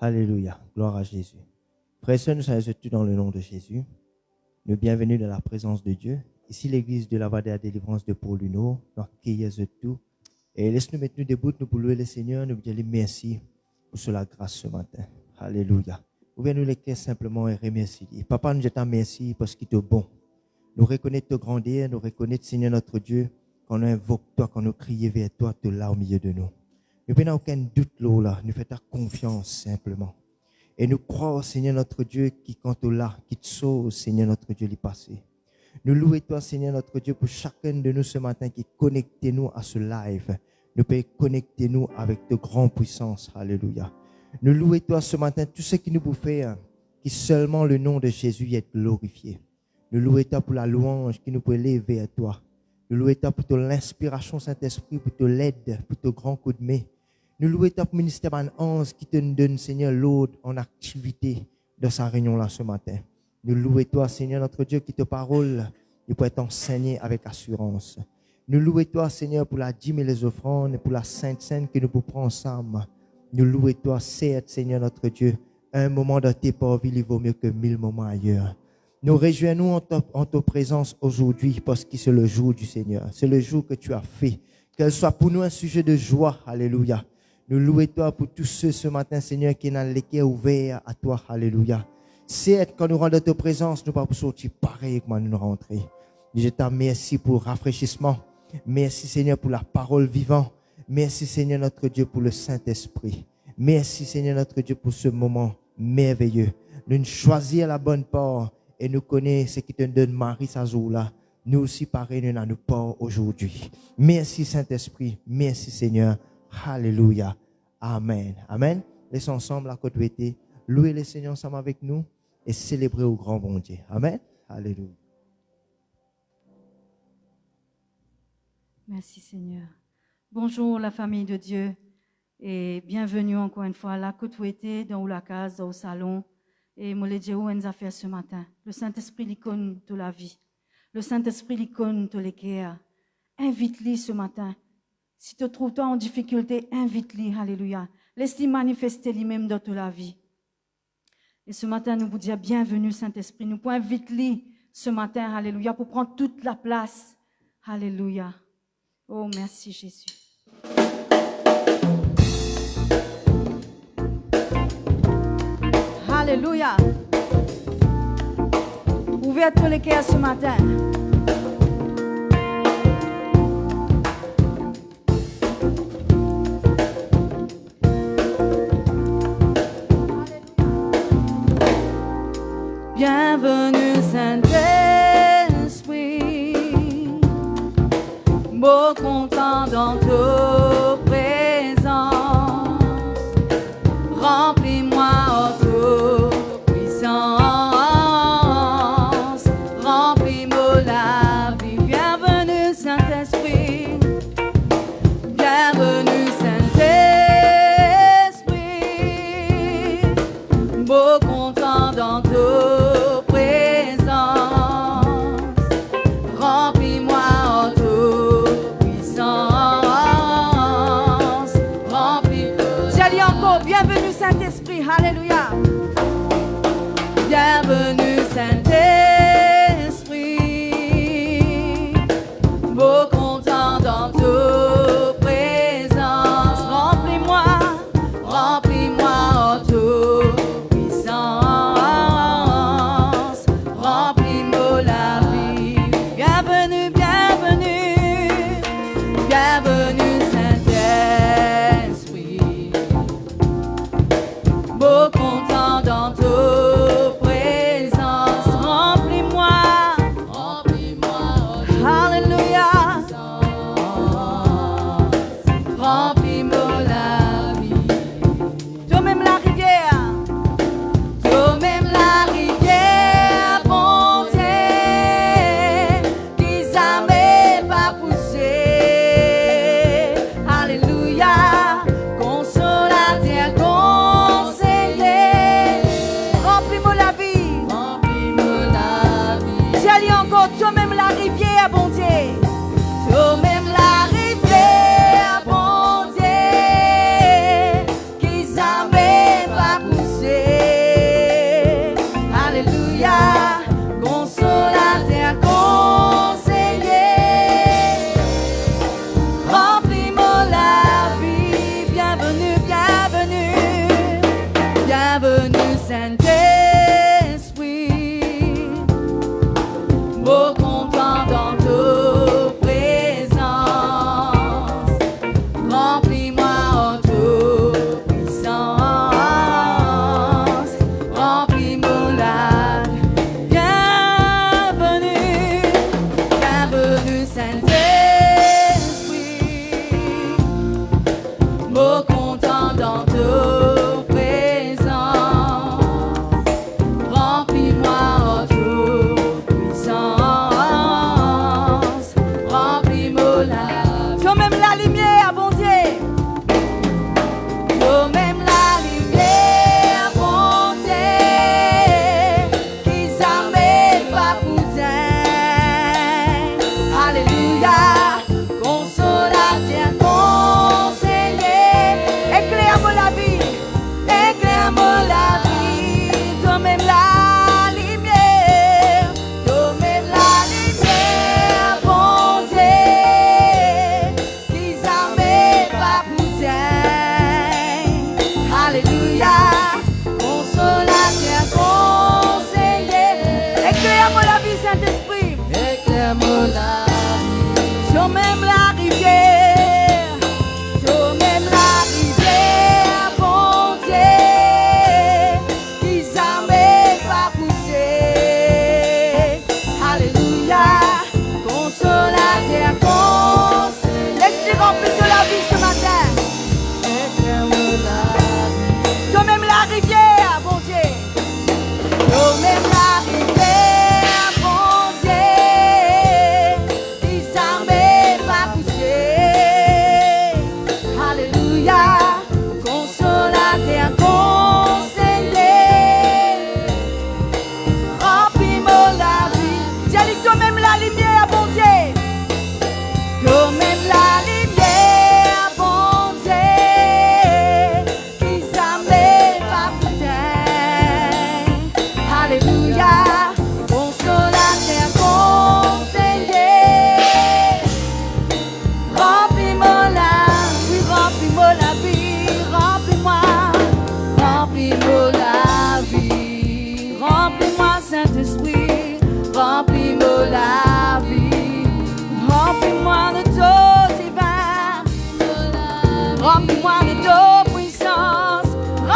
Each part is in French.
Alléluia. Gloire à Jésus. Frères et sœurs, nous saluons tous dans le nom de Jésus. Nous bienvenue dans la présence de Dieu. Ici, l'église de la Voie de la délivrance de Paul Luno. Nous accueillons tout. Et laisse-nous mettre nous debout, nous pour louer le Seigneur. Nous dire merci pour cela grâce ce matin. Alléluia. Vous venez nous l'écrire simplement et remercier. Papa, nous te remercie parce qu'il est bon. Nous reconnaissons te grandir, nous reconnaissons, Seigneur notre Dieu, quand nous invoquons toi, quand nous crions vers toi, tu es là au milieu de nous. Nous n'avons aucun doute là, nous faisons ta confiance simplement. Et nous croyons, Seigneur notre Dieu, qui quand tu es là, qui te sauve, Seigneur notre Dieu, l'y passé. Nous louons toi, Seigneur notre Dieu, pour chacun de nous ce matin qui connecte nous à ce live. Nous pouvons connecter nous avec de grandes puissances. Alléluia. Nous louons toi ce matin, tout ce qui nous fait, qui seulement le nom de Jésus est glorifié. Nous louons toi pour la louange qui nous peut élever à toi. Nous louons toi pour l'inspiration Saint-Esprit, pour l'aide, pour ton grand coup de main. Nous louons toi pour le ministère Ban 11 qui te donne, Seigneur, l'ordre en activité de sa réunion là ce matin. Nous louons toi, Seigneur, notre Dieu, qui te parole, il peut être enseigné avec assurance. Nous louons toi, Seigneur, pour la dîme et les offrandes, et pour la sainte scène que nous pouvons prendre ensemble. Nous louons toi, certes, Seigneur, notre Dieu, un moment dans tes parvis, il vaut mieux que 1000 moments ailleurs. Nous réjouissons en ta présence aujourd'hui parce que c'est le jour du Seigneur. C'est le jour que tu as fait. Qu'elle soit pour nous un sujet de joie. Alléluia. Nous louons toi pour tous ceux ce matin, Seigneur, qui n'ont les cœurs ouverts à toi. Alléluia. C'est quand nous rendons ta présence, nous ne pouvons pas sortir pareil que nous rentrer. Je te remercie pour le rafraîchissement. Merci, Seigneur, pour la parole vivante. Merci, Seigneur, notre Dieu, pour le Saint-Esprit. Merci, Seigneur, notre Dieu, pour ce moment merveilleux. Nous choisir la bonne part. Et nous connaissons ce qui te donne Marie sa jour-là. Nous aussi, pareil, nous n'avons pas aujourd'hui. Merci, Saint-Esprit. Merci, Seigneur. Alléluia. Amen. Amen. Laissons ensemble la côte vêtée. Louer le Seigneur ensemble avec nous et célébrer au grand bon Dieu. Amen. Alléluia. Merci, Seigneur. Bonjour, la famille de Dieu. Et bienvenue encore une fois à la côte vêtée, dans la case, dans le salon. Et moi, les Dieu, nous fait ce matin. Le Saint-Esprit, l'icône de la vie. Le Saint-Esprit, l'icône de l'équerre. Invite-lui ce matin. Si tu te trouves toi en difficulté, invite-lui. Alléluia. Laisse-lui manifester lui-même dans toute la vie. Et ce matin, nous vous disons bienvenue, Saint-Esprit. Nous pouvons invite-lui ce matin. Alléluia. Pour prendre toute la place. Alléluia. Oh, merci, Jésus. Alléluia. Ouvrez tous les cœurs ce matin. Bienvenue Saint-Esprit, beau content dans ta présence, remplis-moi en toute puissance, remplis-moi la vie. Bienvenue Saint-Esprit, bienvenue Saint-Esprit, beau content dans ta Alléluia. Bienvenue Saint-Esprit, beau content dans ta présence. Remplis-moi en toute puissance. Remplis-moi la vie. Bienvenue, bienvenue, bienvenue Saint-Esprit. Beau content dans ta présence,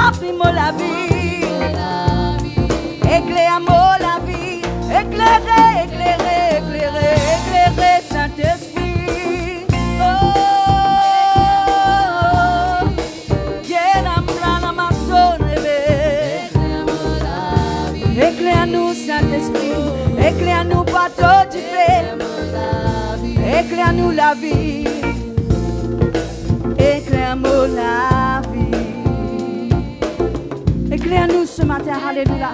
remplis-moi la vie. Éclaire-moi la vie. Éclairez, éclairez, éclairez, éclairez, Saint-Esprit. Oh, éclaire-nous, Saint-Esprit. Éclaire-nous, bateau du fait. Éclaire-nous la vie. Éclaire-moi la vie. Éclaire-nous ce matin, alléluia.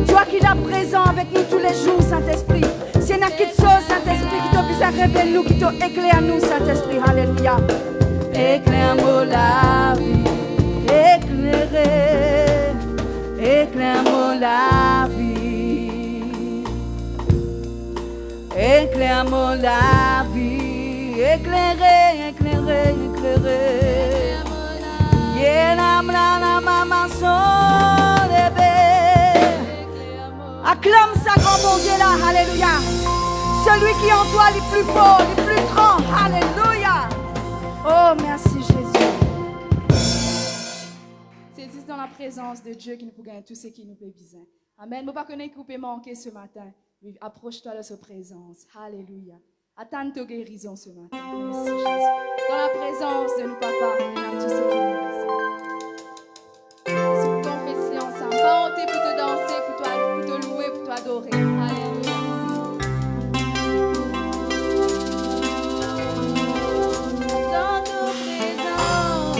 Toi qui es présent avec nous tous les jours, Saint-Esprit. S'il y en a qui te sauve, Saint-Esprit, qui te puisse révéler nous, qui te éclaire nous, Saint-Esprit, alléluia. Éclaire-moi la vie. Éclairez, éclaire-moi la vie. Éclaire-moi la vie. Éclairez, éclairez, éclairez. Acclame sa grand bon Dieu là, alléluia. Celui qui en toi les plus beaux, les plus grands, alléluia. Oh, merci Jésus. C'est juste dans la présence de Dieu qui nous peut gagner tout ce qui nous fait besoin. Amen. Ne pas connaître qu'on peut manquer ce matin. Mais approche-toi de sa présence. Alléluia. Attends ta guérison ce matin. Merci Jésus. Dans la présence de nous, papa, on a tout ce qui nous fait besoin. Si vous confessez ensemble, pas honte pour te danser, pour te louer, pour t'adorer. Alléluia. Dans ta présence,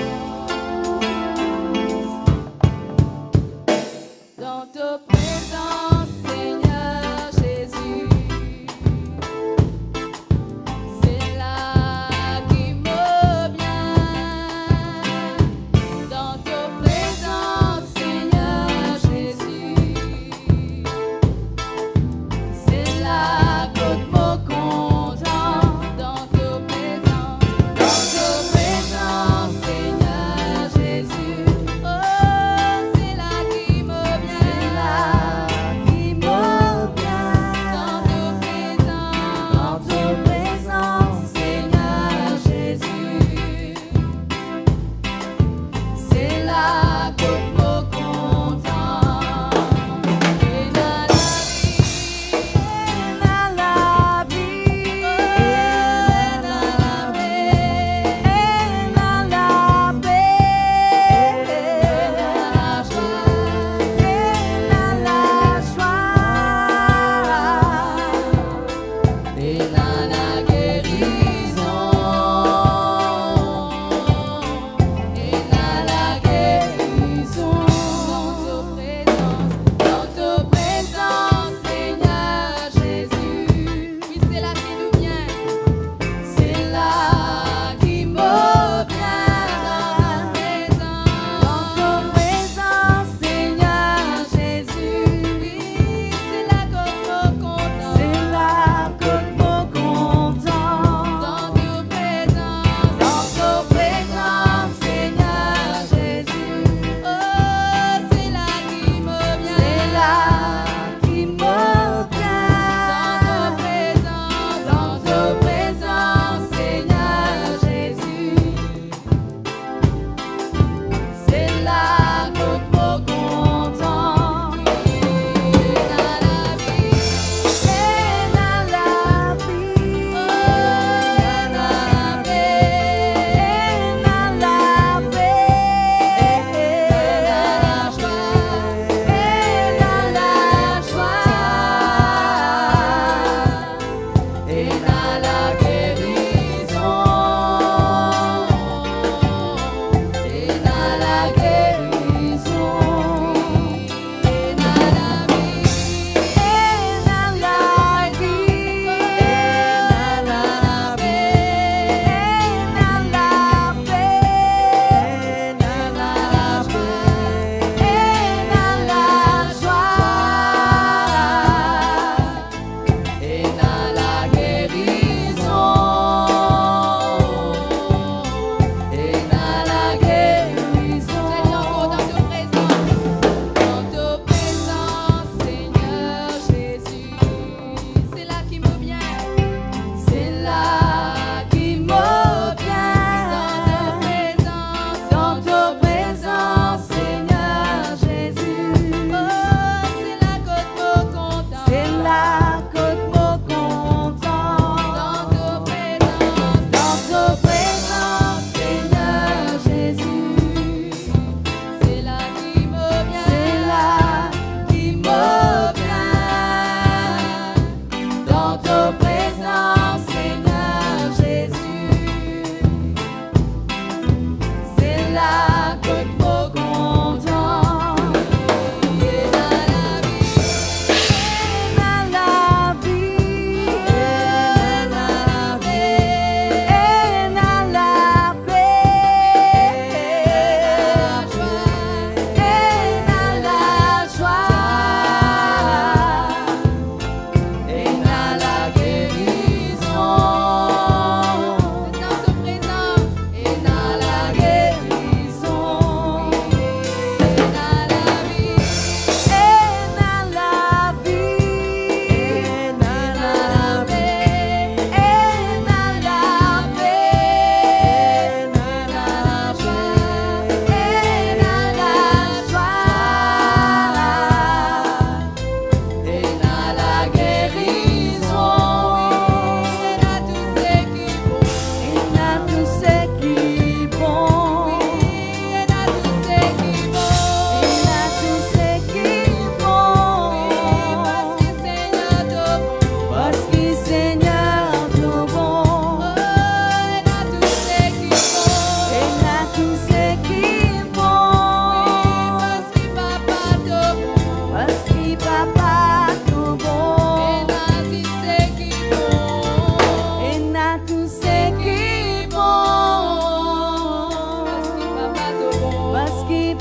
dans ta présence, Seigneur Jésus, c'est là qui me vient.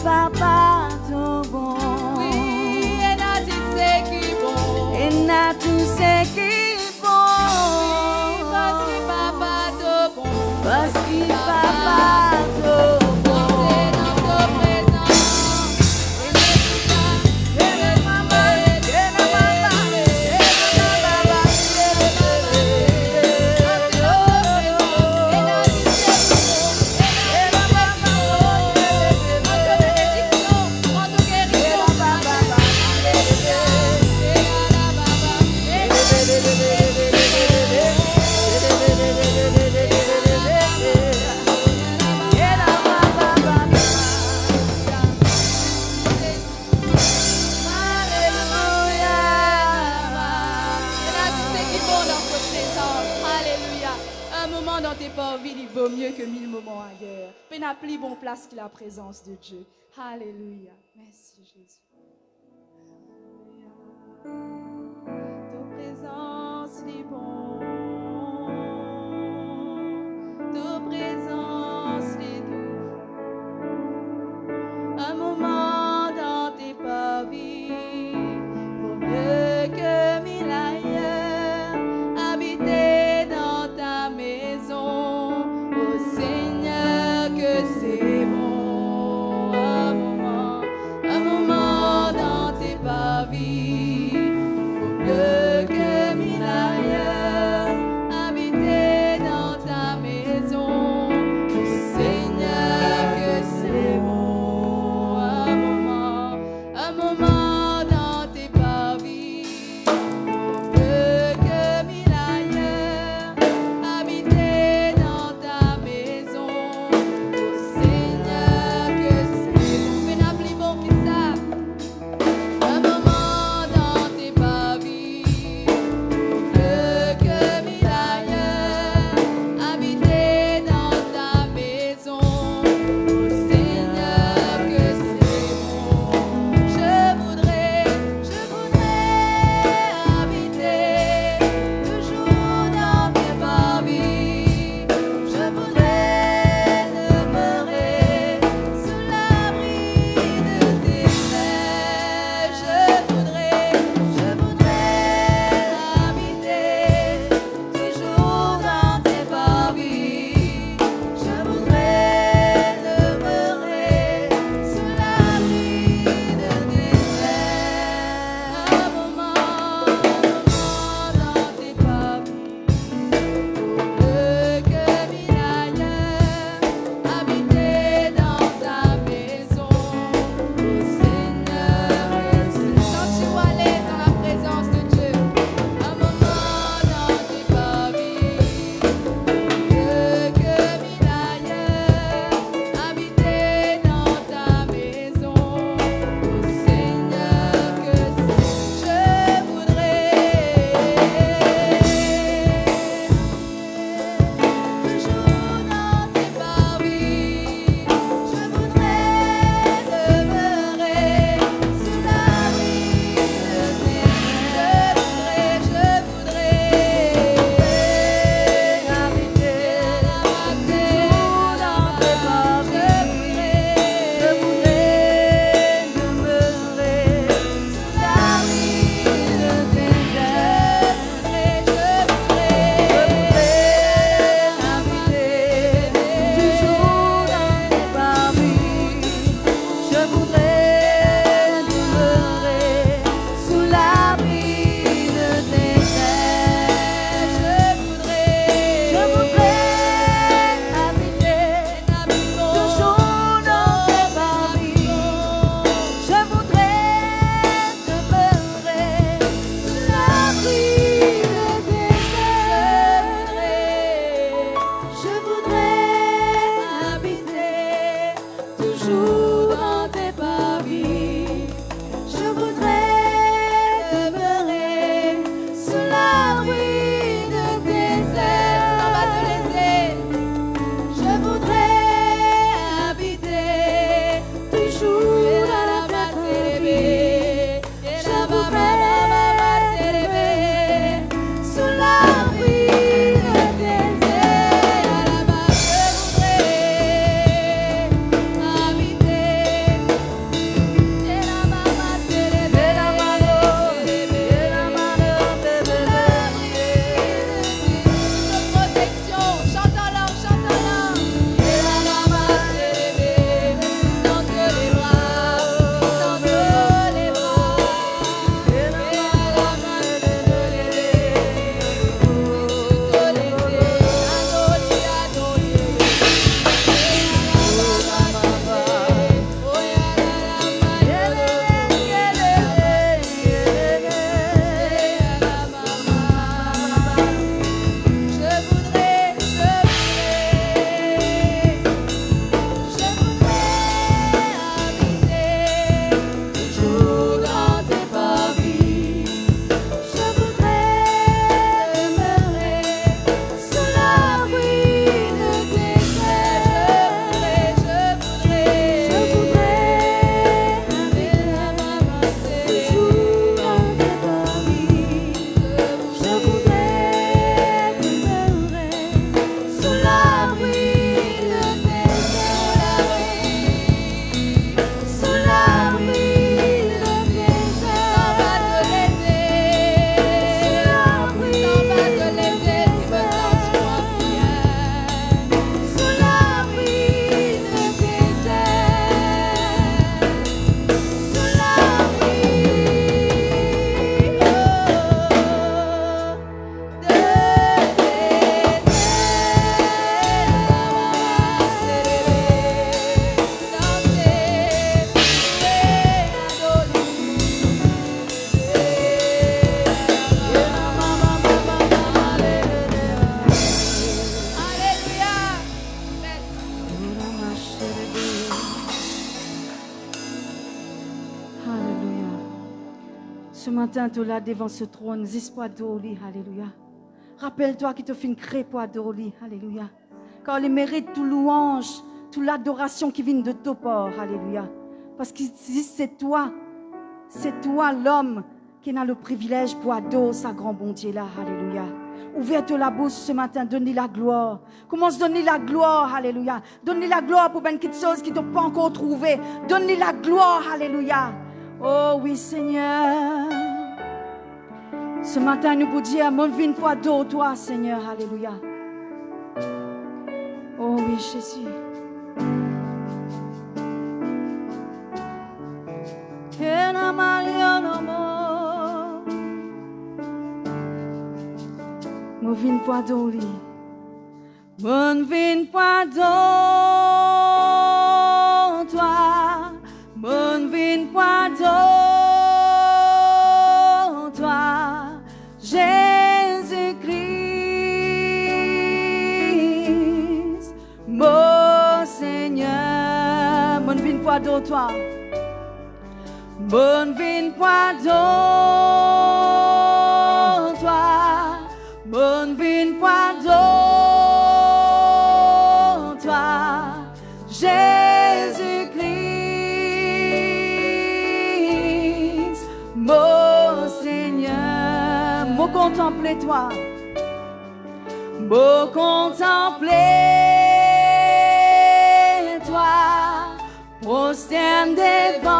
papa tout bon. Oui, et n'a dit c'est qui bon. Et n'a tout ce qui bon. Parce que papa tout bon. Parce que papa tout bon. C'est dans ta présence. Dans tes pas vies, il vaut mieux que 1000 moments ailleurs. Peu n'a plus bon place que la présence de Dieu. Alléluia. Merci Jésus. Ta présence est bon. Ta présence est doux. Un moment dans tes pas vies vaut mieux que 1000 ailleurs. Habiter dans ta maison, ô Seigneur, que c'est bon. Un moment dans tes pas vies vaut mieux que 1000 ailleurs. Habiter dans ta maison, ô Seigneur, que c'est bon. Un moment dans tes pas vies vaut mieux que 1000 ailleurs. Habiter dans ta maison, ô Seigneur, que c'est bon. Mais n'a plus bon que ça. Un moment dans tes pas vies vaut mieux que 1000 ailleurs. Habiter dans ta maison, ô Seigneur, que c'est bon. Je voudrais habiter toujours dans tes pas vies. Je voudrais demeurer sous l'abri de tes ailes. Je voudrais habiter toujours dans tes pas vies. Je voudrais demeurer sous l'abri de tes ailes. Un moment dans tes pas vies, mieux que 1000 ailleurs. Habiter dans ta maison, ô Seigneur, sens-tu aller dans la présence de Dieu. Un moment dans tes pas vies, mieux que 1000 ailleurs. Habiter dans ta maison, ô Seigneur, que je voudrais toujours dans tes pas vies. Je voudrais demeurer sous l'abri de tes ailes. Je voudrais habiter toujours dans tes pas vies. Je voudrais demeurer sous l'abri de tes ailes. Je voudrais habiter toujours dans tes pas vies. Je voudrais demeurer sous l'abri de tes ailes. Je voudrais habiter toujours dans tes pas vies. Je voudrais demeurer sous l'abri de tes ailes. Je voudrais habiter toujours dans tes pas Ce matin, tu es là devant ce trône, Zispoa Doli, Alléluia. Rappelle-toi qu'il te fait une crée pour Doli, Alléluia. Car il mérite tout louange, toute l'adoration qui vient de ton port, Alléluia. Parce que c'est toi l'homme qui a le privilège pour adorer sa grand bon Dieu là, Alléluia. Ouvre la bouche ce matin, donne-lui la gloire. Commence à donner la gloire, Alléluia. Donne-lui la gloire pour quelque chose qui ne t'a pas encore trouvé. Donne-lui la gloire, Alléluia. Oh oui, Seigneur. Ce matin, nous pouvons dire, mon vie une fois d'eau, toi, Seigneur, Alléluia. Oh oui, Jésus. Mon vin pas d'eau, mon vin pas d'eau, toi, mon vin pas d'eau, toi, Jésus-Christ, mon Seigneur, mon vin pas d'eau, toi. Bon vin pas d'eau, toi. Bon vin pas d'eau, toi. Jésus-Christ, mon Seigneur. Mon contempler toi. Mon contempler toi. Prosterne devant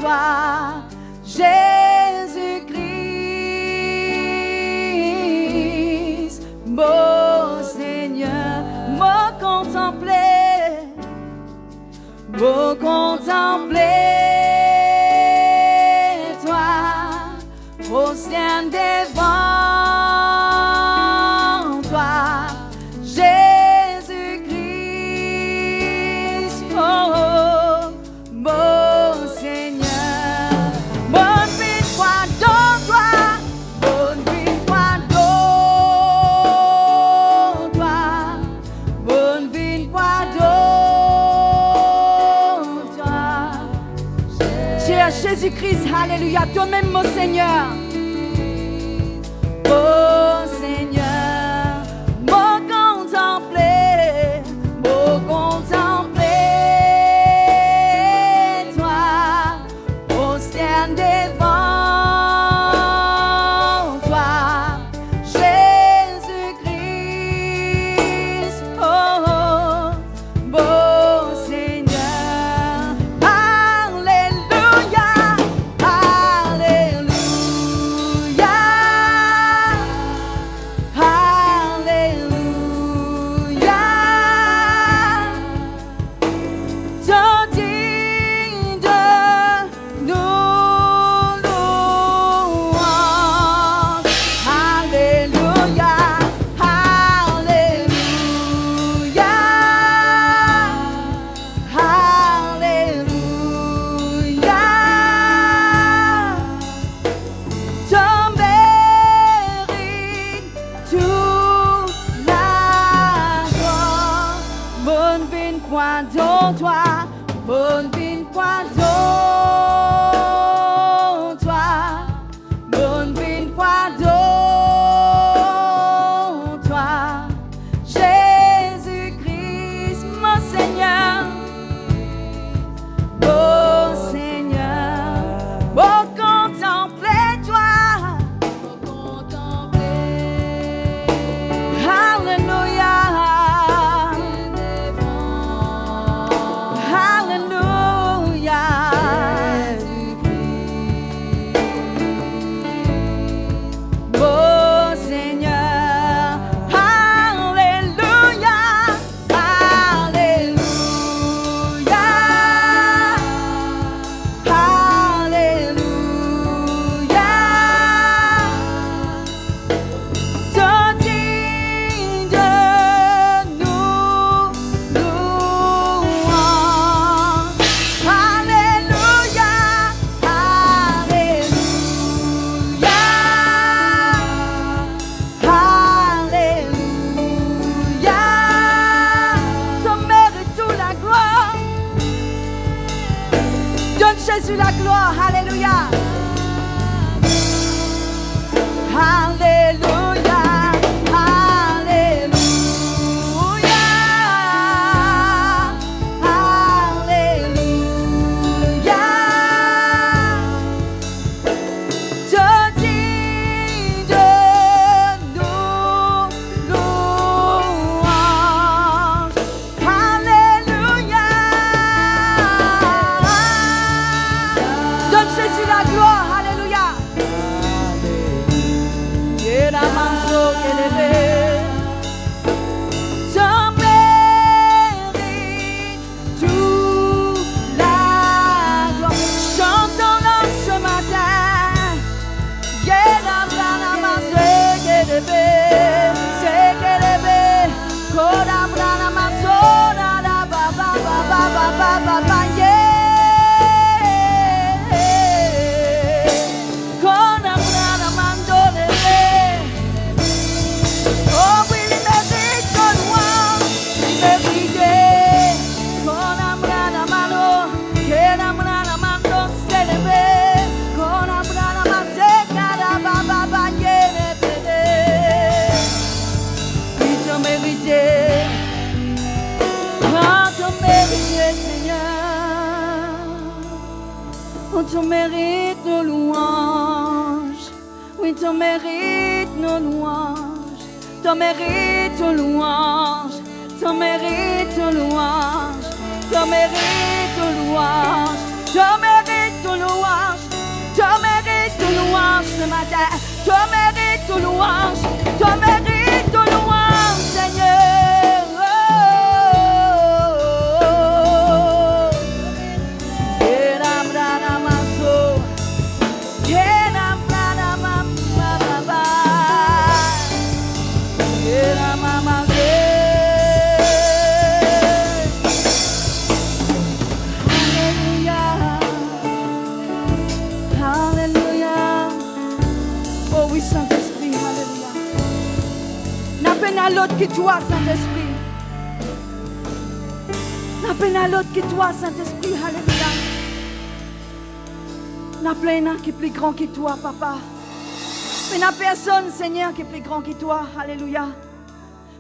toi, Jésus-Christ, mon Seigneur, me contempler, toi, prosterne devant toi, Jésus-Christ, oh, mon Seigneur, bonne victoire dans toi, bonne victoire dans toi, bonne victoire dans toi. Cher Jésus-Christ, alléluia, toi-même mon Seigneur. Oh Seigneur, me contempler, toi, prosterne devant toi, Jésus-Christ, oh, bon Seigneur, alléluia, alléluia, alléluia. Tant digne de nos louanges. Alléluia, alléluia, alléluia. Ton mérite toute la gloire. Bonne vin point dans toi, bonne vin point dans toi, bonne vin point dans toi, Jésus-Christ, mon Seigneur, oh Seigneur, oh contempler toi, Alléluia, Alléluia. Jésus la gloire. Alléluia. Alléluia. Alléluia. Alléluia. Je dis de nous louange. Alléluia. Donne Jésus la gloire. Alléluia. Et la manso qu'elle est. Je mérite toute la gloire. Chantons-la ce matin. Yeah, la manso qu'elle est. C'est qu'elle est. Koda brana manso na la ba ba ba ba ba ba ba ba yeah. Koda brana mando le. Oh oui, il mérite ton louange, il mérite. Con amra la mano, que amra la mano se le ve. Con amra la maseca la baba bañere pede. Il te mérite, oh te mérite Seigneur. On te mérite nos louanges, oui te mérite nos louanges. Tu mérites ton louange, tu mérites ton louange, tu mérites ton louange, tu mérites ton louange, tu mérites ton louange ce matin, tu mérites ton louange, tu mérites ton louange, Seigneur. N'a l'autre que toi, Saint-Esprit. N'a l'autre que toi, Saint-Esprit. Alléluia. N'a plein qui est plus grand que toi, Papa. Mais n'a personne, Seigneur, qui est plus grand que toi. Alléluia.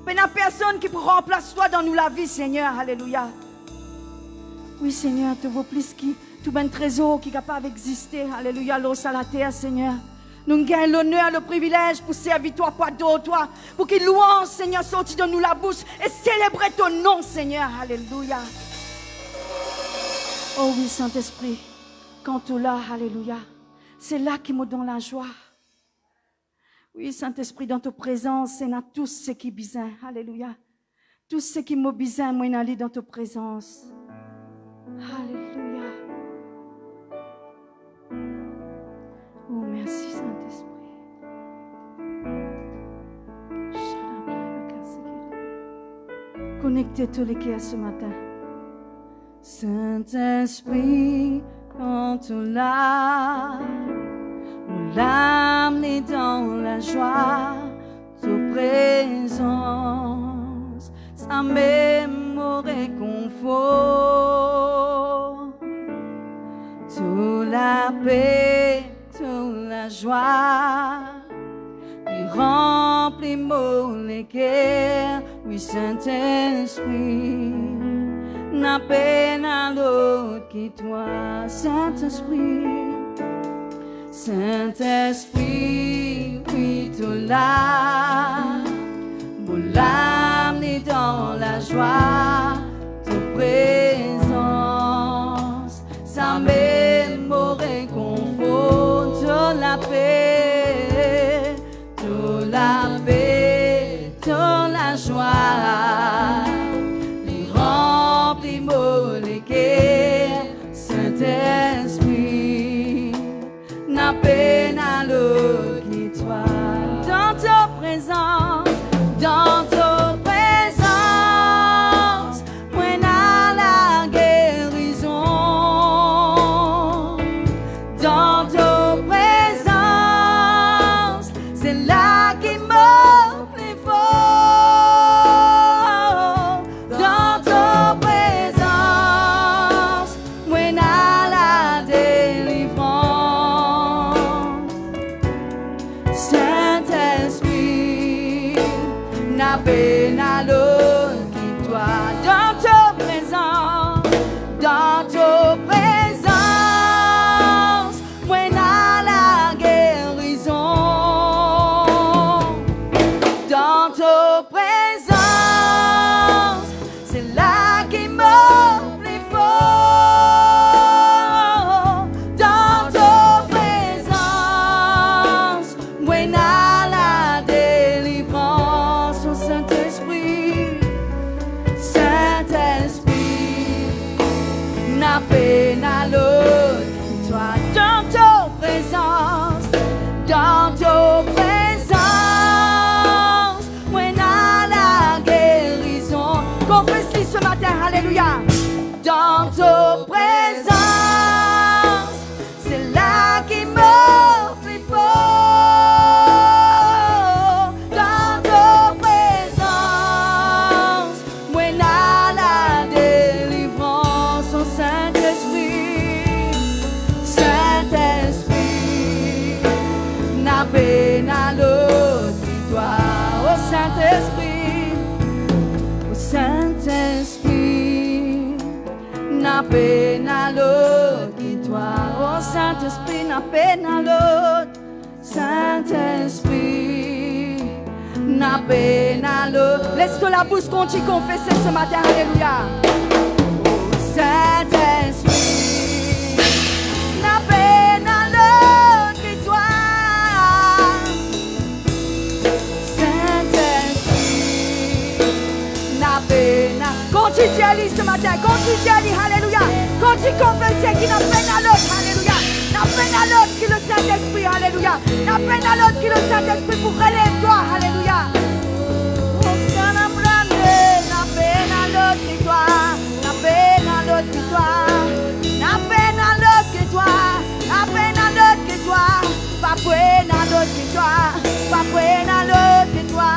Mais n'a personne qui peut remplacer toi dans nous la vie, Seigneur. Alléluia. Oui, Seigneur, tu vaux plus que tout ben trésor qui est capable d'exister. Alléluia. L'eau à la terre, Seigneur. Nous gagnons l'honneur, le privilège pour servir toi, pas d'autre, toi. Pour qu'il louange, Seigneur, sorti de nous la bouche et célébrer ton nom, Seigneur. Alléluia. Oh oui, Saint-Esprit, quand tu es là, alléluia, c'est là qui me donne la joie. Oui, Saint-Esprit, dans ta présence, c'est dans tout ce qui est besoin. Alléluia. Tout ce qui m'a besoin, moi, aller dans ta présence. Alléluia. Oh, merci, Saint-Esprit. Connectez tous les cœurs ce matin. Saint-Esprit, quand tu l'as, mon âme est dans la joie, ta présence, ça m'aime au réconfort, toute la paix, toute la joie, il remplit mon cœur, oui Saint-Esprit, n'a peine à l'autre que toi, Saint-Esprit. Saint-Esprit, oui, tu l'as, mon âme est dans la joie, ta présence, ça m'aime au réconfort, de la paix, de la paix, de la joie, il remplit mon cœur, Saint-Esprit. N'a peine à l'eau qui toi dans ta présence, dans ta présence, moi n'a la guérison, dans ta présence, c'est là qui me plus fort, dans ta présence, moi n'a la délivrance. n'a peine à l'autre qui toi dans ta présence, dans ta présence, moi n'a la guérison. Confesse-le ce matin, alléluia. Dans ta présence, c'est là qui m'offre plus fort. Dans ta présence, moi n'a la délivrance au Saint-Esprit. Saint-Esprit, n'a peine à l'autre qui toi au Saint-Esprit. Au Saint-Esprit, n'a peine à l'autre qui toi au Saint-Esprit, n'a peine à l'autre. Saint-Esprit, n'a peine à l'autre. Laisse-toi la bouche continue confesser ce matin, alléluia. Oh Saint-Esprit, n'a peine à l'autre que toi. Saint-Esprit, n'a peine à... Continue à lire ce matin, continue à lire, alléluia. Continue à confesser qu'il n'a peine à l'autre, alléluia. N'a peine à l'autre qui le Saint-Esprit, alléluia. N'a peine à l'autre qui le Saint-Esprit pour relève-toi, alléluia. Oh, n'a peine à l'autre que toi, n'a peine à l'autre que toi, n'a peine à l'autre que toi, n'a peine à l'autre que toi, pas peine à l'autre que toi, pas peine à l'autre que toi,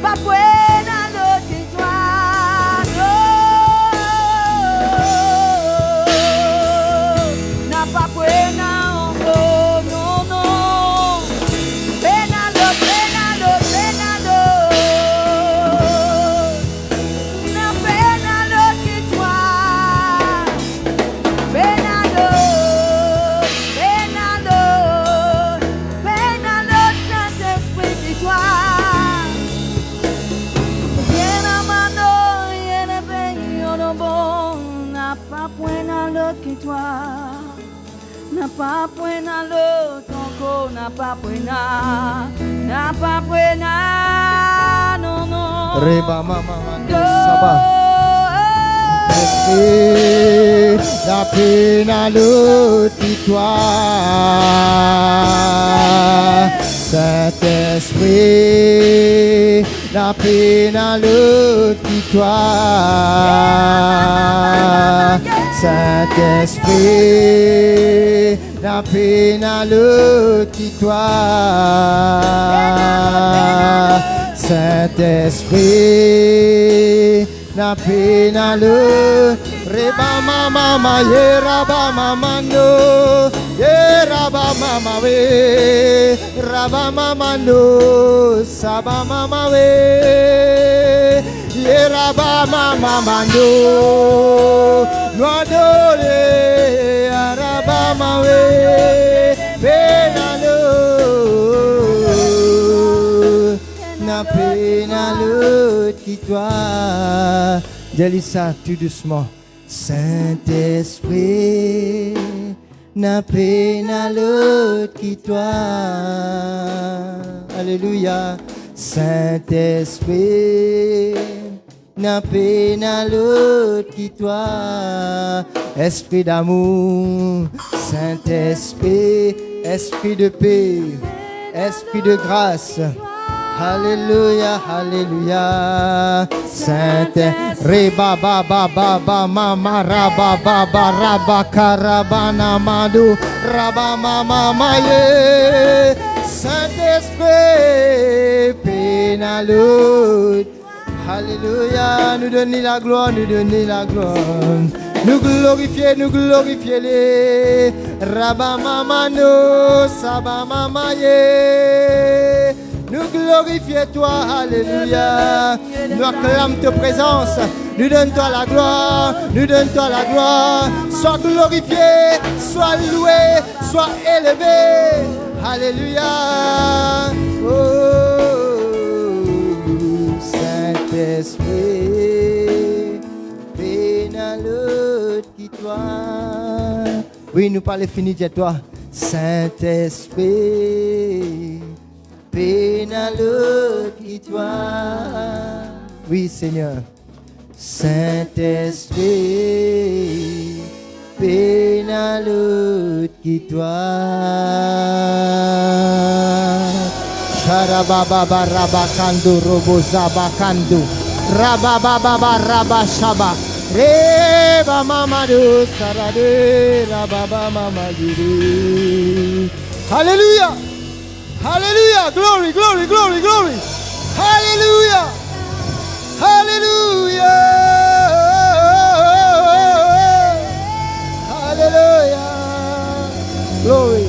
pas peine à l'autre que toi, non, n'a pas peine à oh, non, non, peine à l'autre, peine à l'autre, peine à l'autre. N'a peine à l'autre que toi, peine à l'autre, peine à l'autre, peine à l'autre, Saint-Esprit que toi. Rien à mano, rien à payer, on est bon, n'a pas point à l'autre que toi. N'a pas point à l'autre encore, n'a pas point à, non, non. Reba mama mando saba. Esprit, la peine à l'autre qui toi. Saint-Esprit, la peine à l'autre qui toi. Saint-Esprit, la peine à l'autre qui toi. Saint-Esprit, la peine à l'autre. Reba mama ye raba mama no, ye raba mama we, raba mama no, saba mama we, ye raba mama no, noadole, raba mama we, penalo, na penalo qui toi, dis ça tout doucement. Saint-Esprit, n'a peine à l'autre qui toi. Alléluia. Saint-Esprit, n'a peine à l'autre qui toi. Esprit d'amour, Saint-Esprit, esprit de paix, esprit de grâce. Alléluia, alléluia. Saint Reba baba baba mama raba baba raba karabana madu raba mama maye. Saint-Esprit, pénaloute. Alléluia, nous donner la gloire, nous donner la gloire. Nous glorifier les raba mama no saba mama ye. Nous glorifier toi, alléluia. Nous acclamons ta présence. Nous donne-toi la gloire. Nous donne-toi la gloire. Sois glorifié, sois loué, sois élevé. Alléluia. Oh, Saint-Esprit, pénalote qui toi. Oui, nous parlons fini de toi. Saint-Esprit, pénalote qui toi. Oui, Seigneur. Saint-Esprit, l'autre qui toi. Sharababa rabakando robozabakando. Rabababa rabashaba. Reba mamado sarade rababa mamadiri. Hallelujah. Hallelujah. Glory, glory, glory, glory. Hallelujah. Hallelujah. Hallelujah. Glory.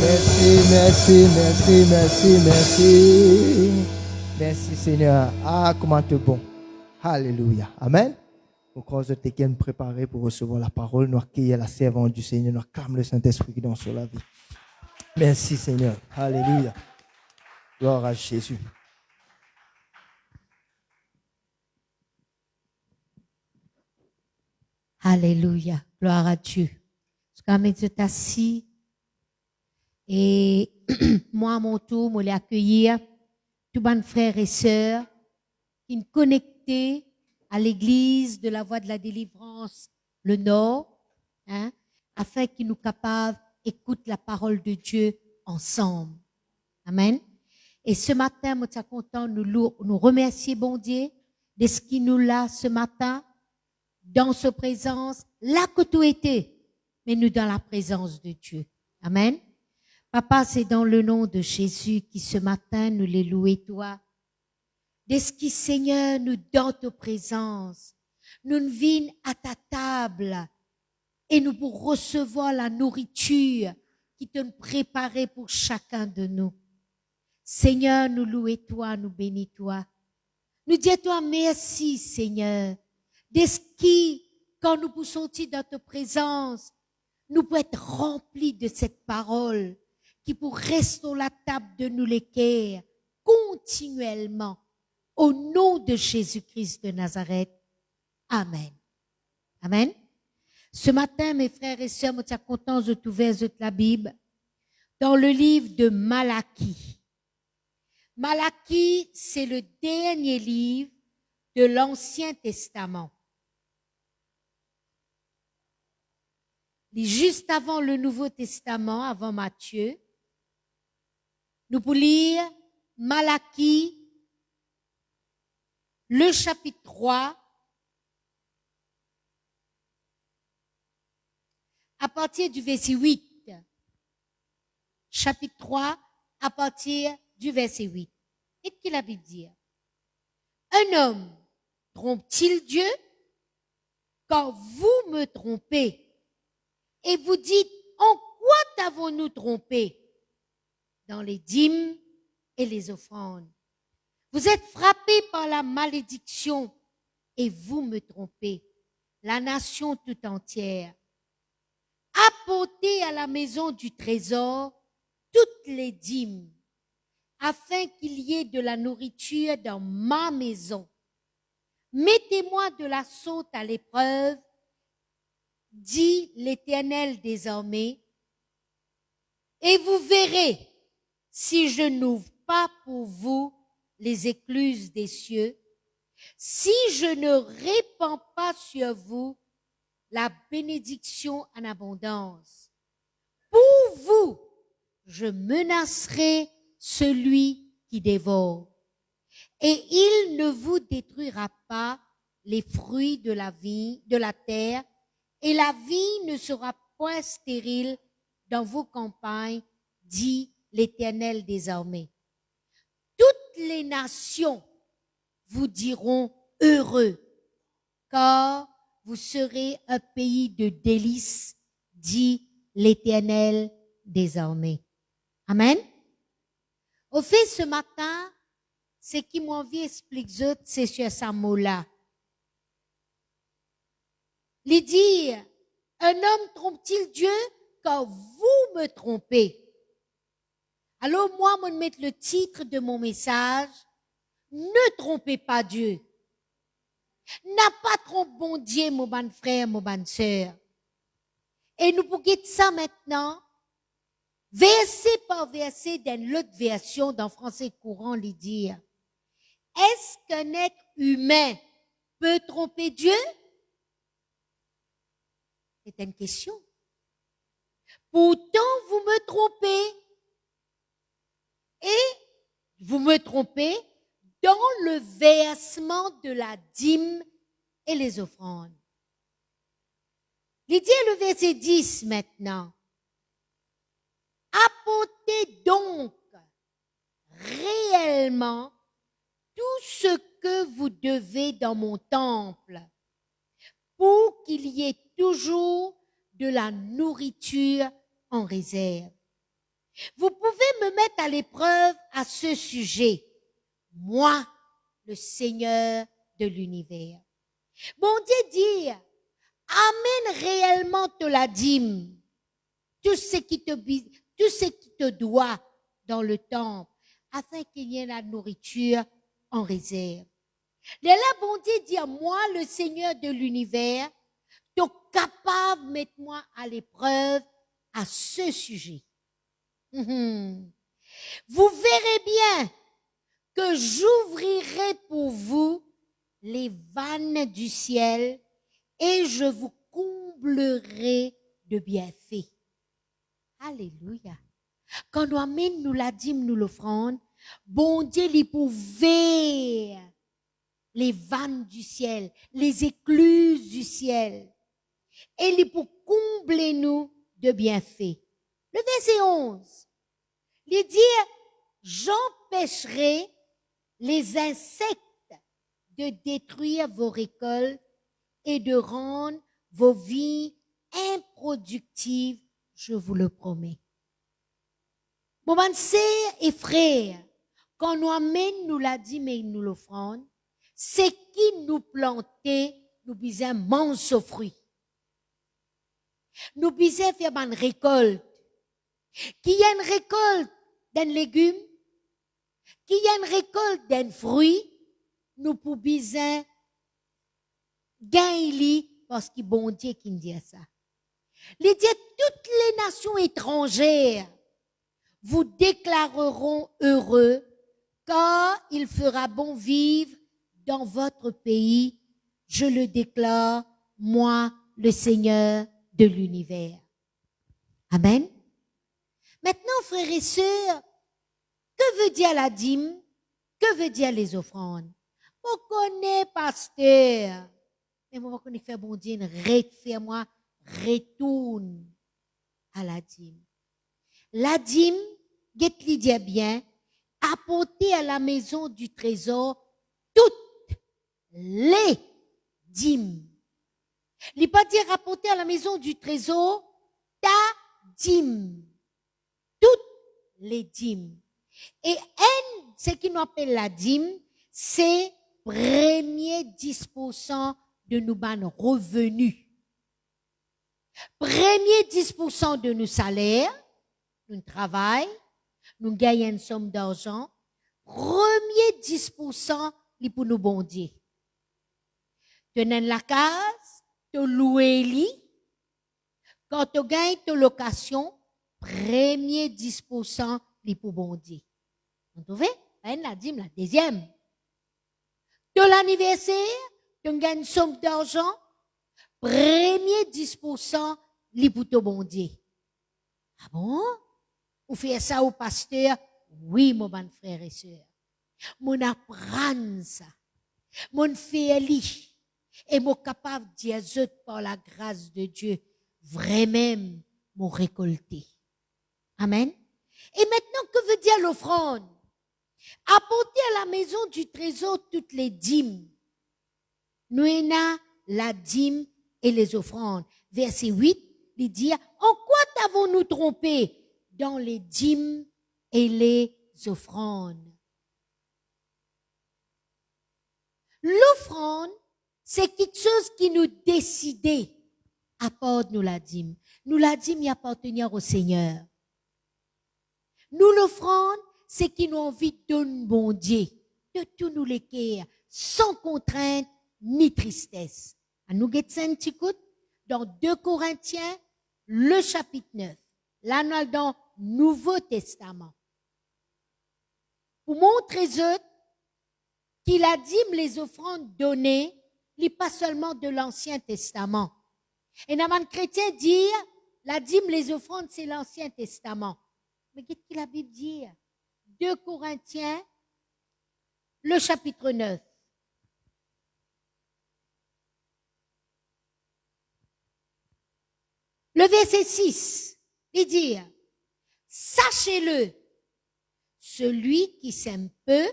Merci, merci, merci, merci, merci. Merci Seigneur. Ah, comment tu es bon. Alléluia. Amen. Au cause de tes nous préparer pour recevoir la parole, nous accueillir la servante du Seigneur, nous acclame le Saint-Esprit qui est sur la vie. Merci Seigneur. Alléluia. Gloire à Jésus. Alléluia. Gloire à Dieu. Quand tu es assis, et moi, à mon tour, je vais accueillir tous mes frères et sœurs qui sont connectés à l'église de la Voie de la Délivrance, le Nord, afin qu'ils nous capables d'écouter la parole de Dieu ensemble. Amen. Et ce matin, nous sommes contents, nous remercier, bon Dieu, de ce qui nous l'a ce matin, dans sa présence, là que tout était, mais nous dans la présence de Dieu. Amen. Papa, c'est dans le nom de Jésus qui ce matin nous les louons toi. De ce qui, Seigneur, nous dans ta présence, nous venons à ta table et nous pour recevoir la nourriture qui te préparée pour chacun de nous. Seigneur, nous louons toi, nous bénis toi. Nous disons toi merci, Seigneur. De ce qui, quand nous poussons dans ta présence, nous pouvons être remplis de cette parole qui pour rester sur la table de nous les cœurs continuellement. Au nom de Jésus-Christ de Nazareth. Amen. Amen. Ce matin, mes frères et sœurs, nous sommes contents de trouver la Bible dans le livre de Malachie. Malachie, c'est le dernier livre de l'Ancien Testament. Juste avant le Nouveau Testament, avant Matthieu, nous pouvons lire Malachie, le chapitre 3, à partir du verset 8. Chapitre 3, à partir du verset 8. Et qu'est-ce que la Bible dit? Un homme trompe-t-il Dieu? Quand vous me trompez, et vous dites, en quoi t'avons-nous trompé? Dans les dîmes et les offrandes. Vous êtes frappés par la malédiction et vous me trompez, la nation tout entière. Apportez à la maison du trésor toutes les dîmes, afin qu'il y ait de la nourriture dans ma maison. Mettez-moi de la saute à l'épreuve, dit l'Éternel des armées, et vous verrez si je n'ouvre pas pour vous les écluses des cieux, si je ne répands pas sur vous la bénédiction en abondance. Pour vous, je menacerai celui qui dévore, et il ne vous détruira pas les fruits de la vie, de la terre, et la vie ne sera point stérile dans vos campagnes, dit l'Éternel des armées. Toutes les nations vous diront heureux, car vous serez un pays de délices, dit l'Éternel des armées. Amen. Au fait, ce matin, ce qui m'a envie d'expliquer, c'est sur ce mot-là. Les dire, un homme trompe-t-il Dieu quand vous me trompez? Alors moi, je vais mettre le titre de mon message, ne trompez pas Dieu. N'a pas trompé bon Dieu, mon bon frère, mon bonne sœur. Et nous pouvons guetter ça maintenant, verset par verset dans l'autre version, dans français courant, les dire, est-ce qu'un être humain peut tromper Dieu? C'est une question. Pourtant, vous me trompez. Et vous me trompez dans le versement de la dîme et les offrandes. Il dit le verset 10 maintenant. Apportez donc réellement tout ce que vous devez dans mon temple pour qu'il y ait toujours de la nourriture en réserve. Vous pouvez me mettre à l'épreuve à ce sujet, moi, le Seigneur de l'univers. Bon Dieu dit, amène réellement de la dîme, tout ce qui te doit dans le temple, afin qu'il y ait la nourriture en réserve. Et là, bon Dieu dit, moi, le Seigneur de l'univers, tu es capable de mettre moi à l'épreuve à ce sujet. Vous verrez bien que j'ouvrirai pour vous les vannes du ciel et je vous comblerai de bienfaits. Alléluia. Quand nous amène nous la dîme, nous l'offrande, bon Dieu lui pouvait les vannes du ciel, les écluses du ciel, et lui pour combler nous de bienfaits. Le verset 11, il dit, j'empêcherai les insectes de détruire vos récoltes et de rendre vos vies improductives, je vous le promets. Mon sœur et frère, quand nous amène nous la dîme et nous l'offrande, c'est qui nous planter, nous bisons manger aux fruits. Nous bisons faire une récolte. Qui y a une récolte d'un légume, qui y a une récolte d'un fruit, nous pouvons gagner parce que bon Dieu qui nous dit ça. Il dit toutes les nations étrangères vous déclareront heureux car il fera bon vivre dans votre pays. Je le déclare, moi, le Seigneur de l'univers. Amen. Maintenant, frères et sœurs, que veut dire la dîme? Que veut dire les offrandes? On connaît, pasteur. Mais moi, on faire bon Dieu, fais-moi, retourne à la dîme. La dîme, Get-li dit bien, apporter à la maison du trésor toutes les dîmes. Il ne pas dire apporter à la maison du trésor ta dîme. Toutes les dîmes. Et ce qui nous appelle la dîme, c'est premier 10% de nos revenus. Premier 10% de nos salaires, nous travaillons, nous gagnons une somme d'argent. Premier 10% c'est pour nous bondier. Tu as la case, tu loues li. Quand tu gagnes ta location, premier 10% c'est pour bondier. Vous trouvez? La dîme, la deuxième. De l'anniversaire, tu gagnes une somme d'argent, premier 10% c'est pour te bondier. Ah bon? Vous faites ça au pasteur? Oui, mon bon frère et sœur. Mon apprendre ça. Mon fait li. Et mon capable de dire par la grâce de Dieu, vraiment, mon récolter. Amen. Et maintenant, que veut dire l'offrande? Apporter à la maison du trésor toutes les dîmes. Nous avons la dîme et les offrandes. Verset 8, il dit, en quoi t'avons-nous trompé? Dans les dîmes et les offrandes. L'offrande, c'est quelque chose qui nous décide. Apporte-nous la dîme. Nous la dîme y appartenir au Seigneur. Nous l'offrande, c'est qui nous envie de donner bon Dieu, de tout nous l'équerre, sans contrainte ni tristesse. À nous guetter un petit coup dans 2 Corinthiens, le chapitre 9. Là, dans Nouveau Testament. Pour montrer qu'il a dit les offrandes données, n'est pas seulement de l'Ancien Testament. Et un chrétien dit, la dîme, les offrandes, c'est l'Ancien Testament. Mais qu'est-ce que la Bible dit? 2 Corinthiens, le chapitre 9. Le verset 6, il dit, sachez-le, celui qui sème peu,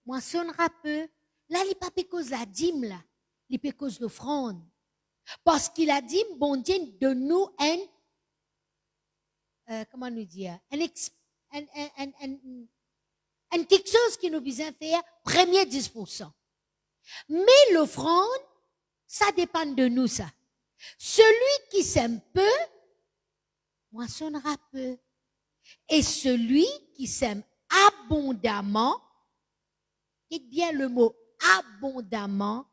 moissonnera peu. Là, il n'est pas cause la dîme, là. Il est cause l'offrande. Parce qu'il a dit, bon Dieu, donne-nous comment nous dire, quelque chose qui nous besoin faire, premier 10%. Mais l'offrande, ça dépend de nous, ça. Celui qui sème peu, moissonnera peu. Et celui qui sème abondamment, dites bien le mot abondamment,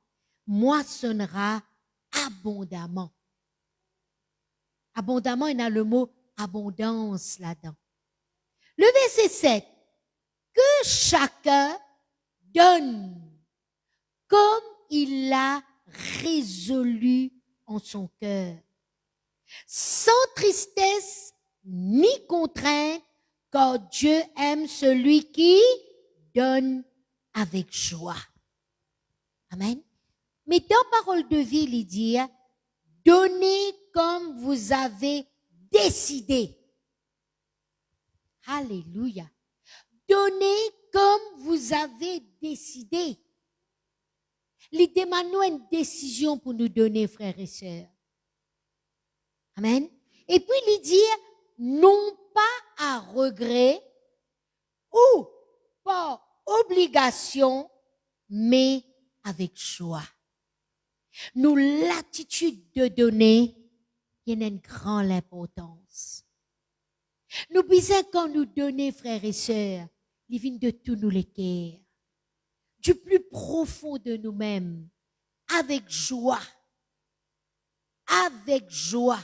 moissonnera abondamment. Abondamment, il y a le mot abondance là-dedans. Le verset 7, que chacun donne comme il l'a résolu en son cœur, sans tristesse ni contrainte, car Dieu aime celui qui donne avec joie. Amen. Mais dans Parole de vie, il dit, donnez comme vous avez décidé. Alléluia. Donnez comme vous avez décidé. Il demande nous une décision pour nous donner, frères et sœurs. Amen. Et puis il dit, non pas à regret ou par obligation, mais avec joie. Nous, l'attitude de donner, il y a une grande importance. Nous besoin quand nous donner, frères et sœurs, il vient de tous nous les cœurs, du plus profond de nous-mêmes, avec joie. Avec joie.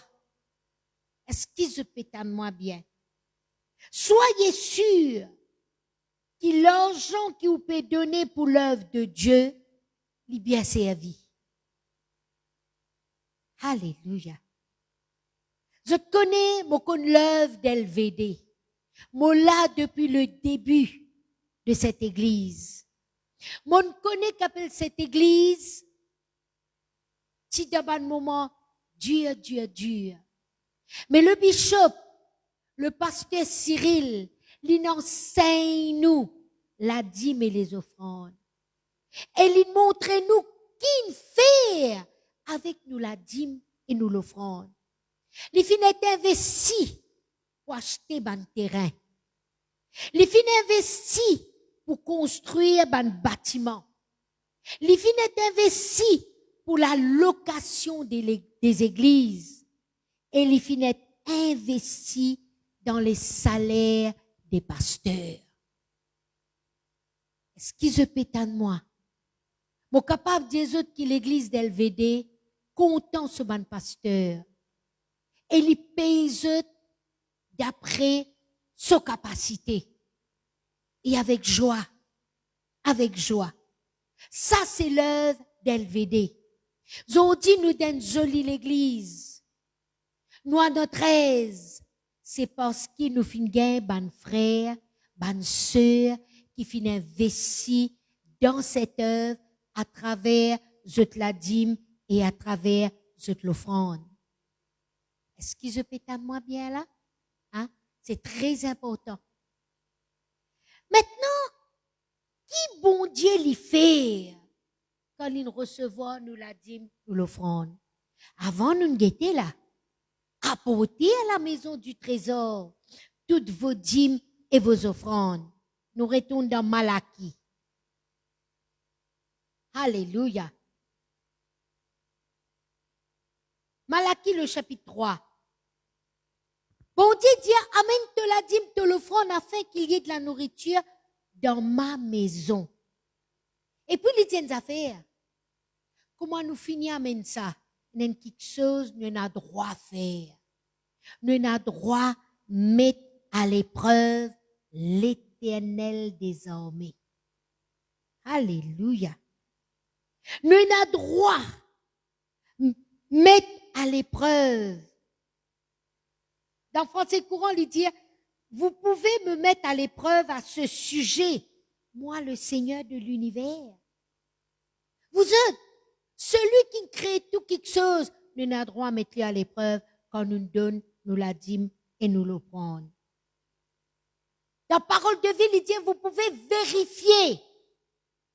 Est-ce qu'ils se pétent moi bien? Soyez sûrs que l'argent que vous pouvez donner pour l'œuvre de Dieu, il est bien servi. Alléluia. Je connais l'œuvre d'LVD. Moi là depuis le début de cette église. Moi connais qu'appelle cette église, si dans un moment dur. Mais le bishop, le pasteur Cyril, il enseigne nous la dîme et les offrandes. Et il montre nous qui fait avec nous la dîme et nous l'offrande. Les filles est investi pour acheter un terrain. Les filles investi pour construire un bâtiment. Les filles est investi pour la location des églises. Et les filles est investi dans les salaires des pasteurs. Est-ce qu'ils se pétent de moi? Moi capable de dire autres que l'église d'LVD content ce ban pasteur. Et les paye d'après sa capacité. Et avec joie. Avec joie. Ça, c'est l'œuvre d'LVD. Zodi nous donne jolie l'église. Nous, à notre aise, c'est parce qu'il nous fin gain, ban frère, ban sœur, qui fin investi dans cette œuvre à travers la dîme et à travers l'offrande. Est-ce qu'ils se pétent à moi bien là? Hein? C'est très important. Maintenant, qui bon Dieu l'y fait quand il recevra nous la dîme ou l'offrande? Avant nous guetter là, apportez à la maison du trésor toutes vos dîmes et vos offrandes. Nous retournons dans Malachie. Alléluia. Malachie le chapitre 3. Bon Dieu dit, amène te la dîme, te l'offrande afin qu'il y ait de la nourriture dans ma maison. Et puis, il dit une affaire. Comment nous finissons amène ça? Nous avons quelque chose, nous avons droit à faire. Nous avons droit à mettre à l'épreuve l'Éternel des armées. Alléluia. Nous avons droit à mettre à l'épreuve Dans français courant, il dit, vous pouvez me mettre à l'épreuve à ce sujet, moi, le Seigneur de l'univers. Vous êtes celui qui crée tout quelque chose. Nous n'avons droit à mettre à l'épreuve quand nous donne, nous la dîme et nous le prendre. Dans Parole de vie, il dit, vous pouvez vérifier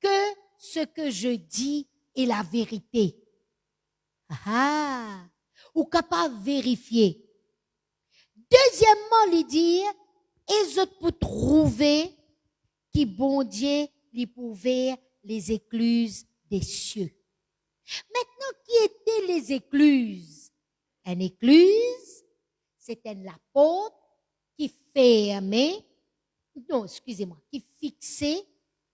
que ce que je dis est la vérité. Ah, ou capable de vérifier. Deuxièmement, il dit, et je peux trouver qui bon Dieu lui pouvait les écluses des cieux. Maintenant, qui étaient les écluses? Une écluse, c'était la porte qui fermait, non, excusez-moi, qui fixait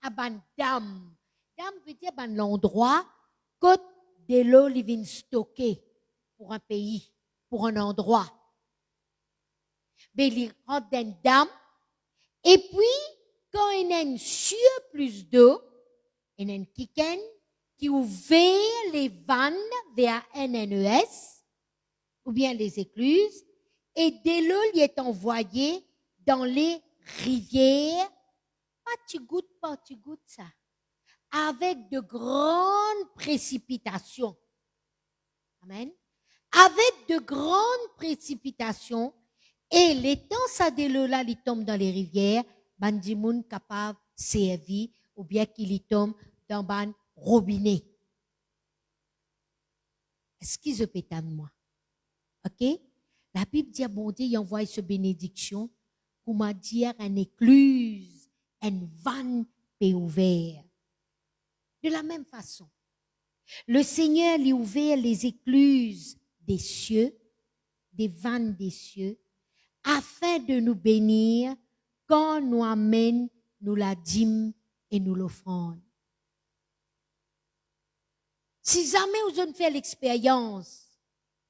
à ban dame. Dame veut dire ban l'endroit côté de l'eau qui vient stocker pour un pays, pour un endroit. Mais il rentre dans une dame, et puis, quand il y a un surplus d'eau, il y a un kiken qui ouvre les vannes vers NNES, ou bien les écluses, et de l'eau y est envoyée dans les rivières, pas tu goûtes ça, avec de grandes précipitations. Amen. Avec de grandes précipitations, et les temps ça de l'eau là, il tombe dans les rivières, bandimoun capable servir, ou bien qu'il y tombe dans ban robinet. Est-ce qu'ils se pétane moi? OK? La Bible dit, bon Dieu, il envoie ce bénédiction, pour m'a dire une écluse, une vanne est ouverte. De la même façon, le Seigneur lui ouvert les écluses des cieux, des vannes des cieux, afin de nous bénir quand nous amène nous la dîme et nous l'offrande. Si jamais vous avez fait l'expérience,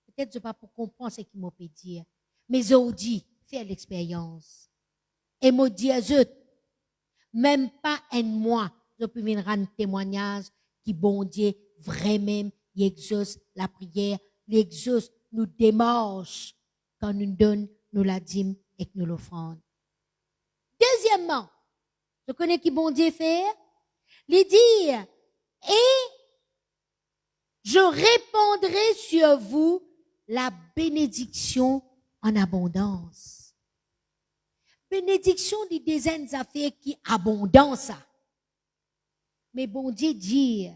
peut-être je ne sais pas pour comprendre ce qu'il m'a peut dire, mais je dis, fais l'expérience. Et me dit, même pas un mois, je peux venir rendre témoignage qui bon Dieu vraiment, il exauce la prière, il exauce nous démarche quand nous donne nous la dîme et que nous l'offrande. Deuxièmement, je connais qui bon Dieu fait, il dit, et je répandrai sur vous la bénédiction en abondance. Bénédiction des dizaines affaires qui abondance. Mais bon Dieu dit,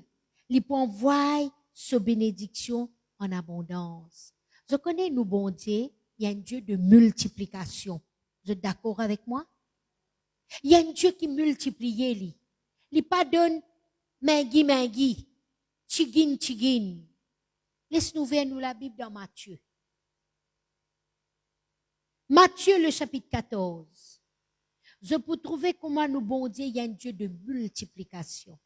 il peut envoyer ce bénédiction en abondance. Je connais nous bon Dieu, il y a un Dieu de multiplication. Vous êtes d'accord avec moi? Il y a un Dieu qui multiplie lui. Il pas donne mangui, chigin. Laisse-nous voir nous la Bible dans Matthieu. Matthieu le chapitre 14. Je peux trouver comment nous bon Dieu, il y a un Dieu de multiplication.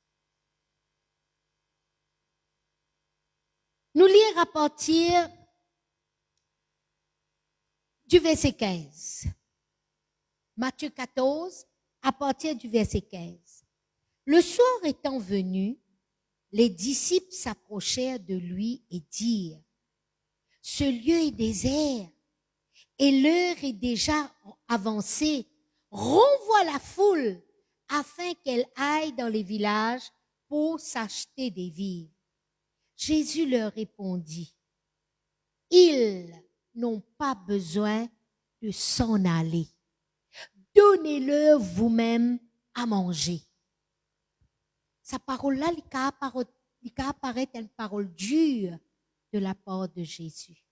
Nous lire à partir du verset 15. Matthieu 14, à partir du verset 15. Le soir étant venu, les disciples s'approchèrent de lui et dirent, ce lieu est désert et l'heure est déjà avancée. Renvoie la foule afin qu'elle aille dans les villages pour s'acheter des vivres. Jésus leur répondit, ils n'ont pas besoin de s'en aller. Donnez-leur vous-même à manger. Sa parole-là, il apparaît une parole dure de la part de Jésus.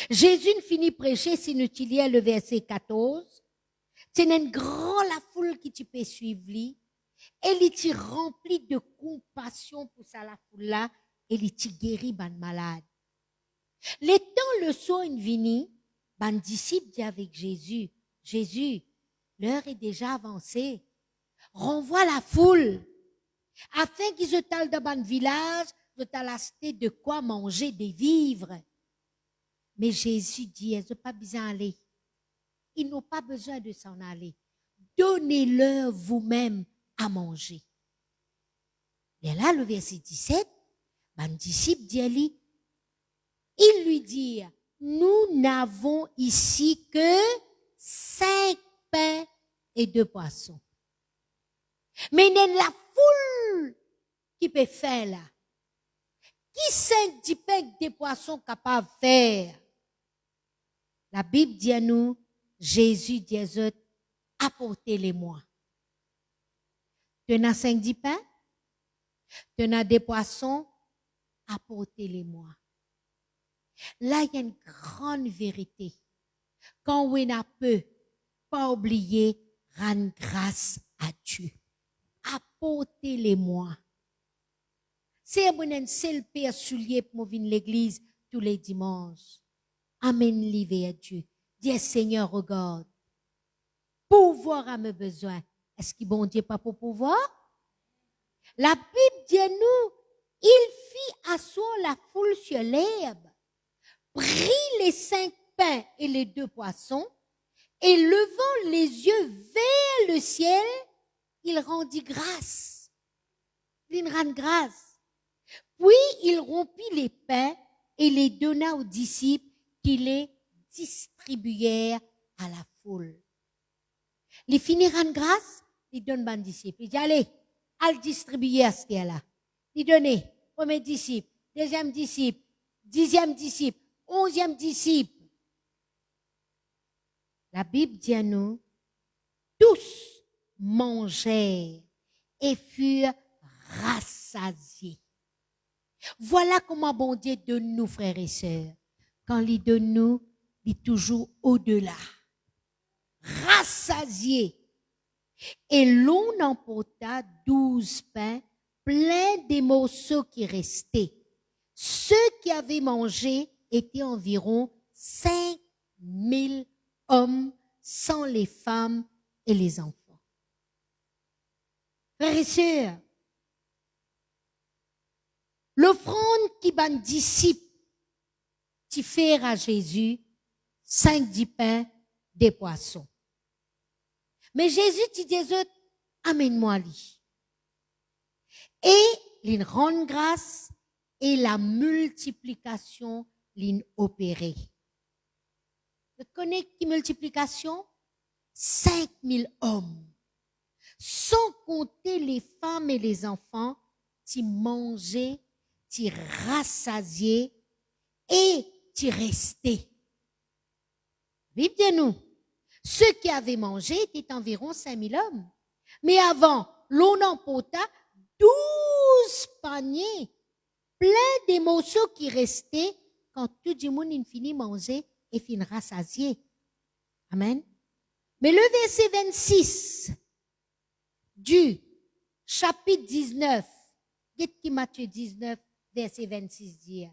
Jésus ne finit prêcher si nous lisons le verset 14. C'est une grande la foule qui tu peux suivre lui. Et il t'y rempli de compassion pour ça la foule là. Et il t'y guérit ban malade. Les temps le soir une vini, ban disciple dit avec Jésus, Jésus, l'heure est déjà avancée. Renvoie la foule. Afin qu'ils se talent dans ban village, se talent acheter de quoi manger, des vivres. Mais Jésus dit, ils n'ont pas besoin d'aller. Ils n'ont pas besoin de s'en aller. Donnez-leur vous-même à manger. Et là, le verset 17, mon disciple dit, il lui dit, nous nous n'avons ici que 5 pains et 2 poissons. Mais il y a la foule qui peut faire là. Qui 5, 10 pains et 2 poissons capables de faire? La Bible dit à nous, Jésus dit aux autres, apportez-les-moi. Tu as 5, 10 pains? Tu as des poissons? Apportez-les-moi. Là, il y a une grande vérité. Quand on a peu, pas oublier, rendre grâce à Dieu. Apportez-les-moi. C'est un seul père soulier pour venir l'église tous les dimanches. Amène-les vers Dieu. Dis, Seigneur, regarde. Pouvoir a mes besoins. Est-ce qu'il bon Dieu pas pour pouvoir? La Bible dit à nous, il fit asseoir la foule sur l'herbe, prit les 5 pains et les 2 poissons, et levant les yeux vers le ciel, il rendit grâce. Il rend grâce. Puis il rompit les pains et les donna aux disciples qui les distribuèrent à la foule. Il finit rendre grâce, il donne aux disciples. Il dit, allez, allez distribuer à ce qu'il y a là. Il donne, premier disciple, deuxième disciple, 10e disciple, 11e disciple. La Bible dit à nous, tous mangèrent et furent rassasiés. Voilà comment bon Dieu donne nous, frères et sœurs. Quand il donne nous, il est toujours au-delà. Rassasiés. Et l'on emporta 12 pains pleins des morceaux qui restaient. Ceux qui avaient mangé étaient environ 5000 hommes, sans les femmes et les enfants. Frères et sœurs, l'offrande qui ban disciple, qui fait à Jésus 5-10 pains, des poissons. Mais Jésus dit des autres, amène-moi lui. Et il rend grâce et la multiplication l'opérée. Vous connaissez qui multiplication? 5000 hommes. Sans compter les femmes et les enfants qui mangeaient, qui rassasiaient et qui restaient. Bible dit nous, ceux qui avaient mangé étaient environ 5000 hommes. Mais avant, l'on emporta 12 paniers pleins des morceaux qui restaient quand tout le monde finit manger et finit rassasié. Amen. Mais le verset 26 du chapitre 19, dites qui Matthieu 19, verset 26 dit.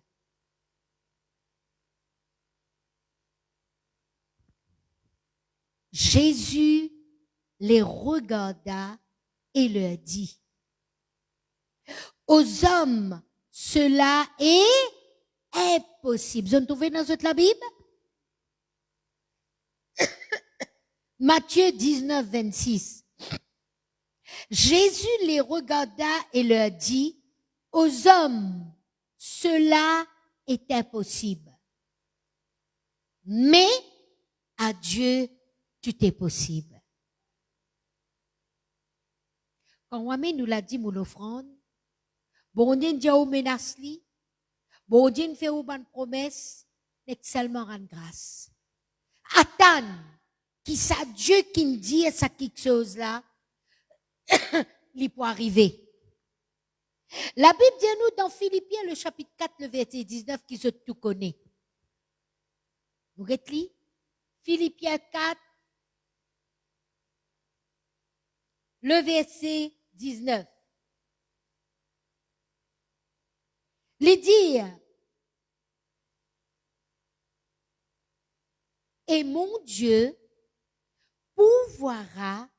Jésus les regarda et leur dit, aux hommes, cela est impossible. Vous avez trouvé dans la Bible? Matthieu 19, 26. Jésus les regarda et leur dit, aux hommes, cela est impossible. Mais à Dieu, tout est possible. Quand Wame nous l'a dit, mon offrande, bon Dieu dit au menace li, bon Dieu fait ou bonne promesse, n'est seulement rendre grâce. Attends, qui ça Dieu qui nous dit ça quelque chose là, il peut arriver. La Bible dit à nous dans Philippiens, le chapitre 4, le verset 19, qui se tout connaît. Vous êtes li? Philippiens 4, le verset 19. Les dire, et mon Dieu pourvoira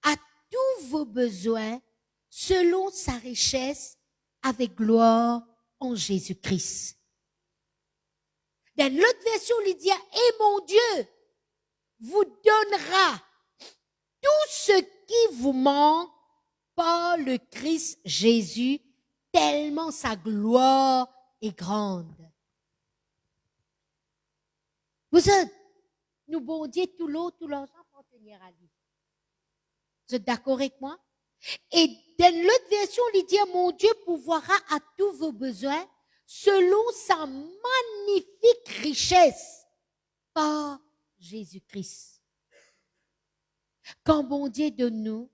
à tous vos besoins selon sa richesse avec gloire en Jésus-Christ. Dans l'autre version, il dit, et mon Dieu vous donnera tout ce qui vous manque par le Christ Jésus, tellement sa gloire est grande. Vous êtes, nous bon Dieu, tout l'eau, tout l'argent pour tenir à lui. Vous êtes d'accord avec moi? Et dans l'autre version, il dit, mon Dieu pourvoira à tous vos besoins selon sa magnifique richesse par Jésus-Christ. Quand bon Dieu donne nous,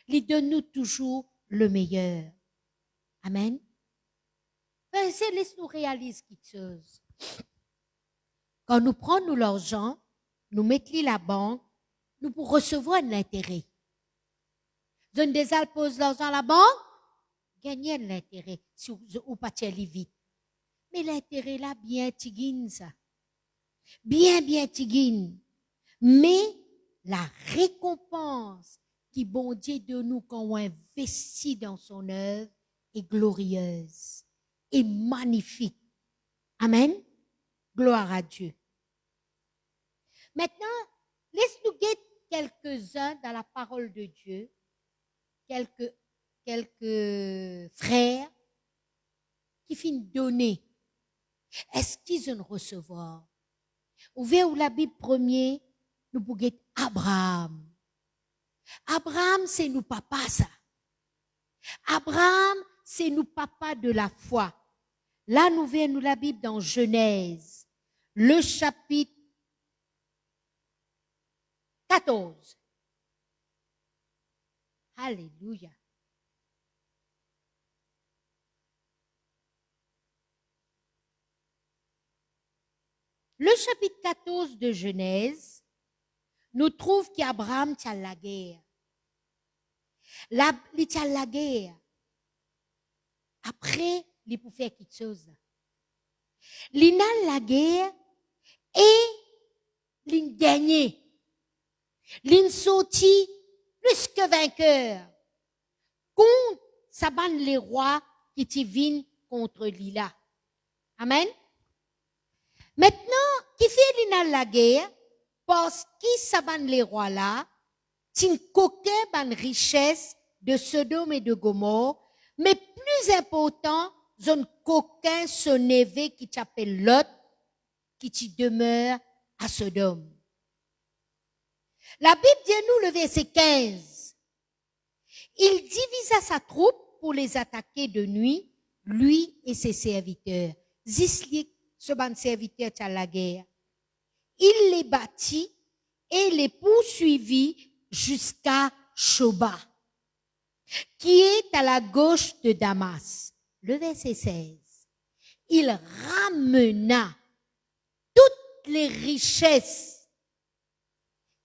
il donne nous toujours le meilleur. Amen. Laisse-nous réaliser quelque chose. Quand nous prenons l'argent, nous mettons la banque, nous pour recevoir un intérêt. Zone des Alpes pose l'argent à la banque, gagnez l'intérêt si vous pas vite. Mais l'intérêt là, bien tigine ça. Bien tigine. Mais la récompense qui bon Dieu de nous quand on investit dans son œuvre est glorieuse et magnifique. Amen. Gloire à Dieu. Maintenant, laisse-nous guetter quelques-uns dans la parole de Dieu, quelques frères qui finissent donner. Est-ce qu'ils vont recevoir? Ouvrez la Bible premier, nous pouvons guetter Abraham. Abraham, c'est nous papa ça. Abraham, c'est nous papa de la foi. Là, nous verrons la Bible dans Genèse, le chapitre 14. Alléluia. Le chapitre 14 de Genèse nous trouve qu'Abraham tient la guerre. Il tient la guerre. Après, il peut faire quelque chose. Il a la guerre et il gagne. Il sorti plus que vainqueur contre Saban les rois qui viennent contre Lila. Amen. Maintenant, qui fait l'ina la guerre, parce qu'il Saban les rois là, t'in coquin ban richesse de Sodome et de Gomorre, mais plus important, zone coquin son neveu qui s'appelle Lot, qui t'y demeure à Sodome. La Bible dit nous le verset 15. Il divisa sa troupe pour les attaquer de nuit, lui et ses serviteurs. Zislik, ce ban serviteur à la guerre. Il les battit et les poursuivit jusqu'à Shoba, qui est à la gauche de Damas. Le verset 16. Il ramena toutes les richesses.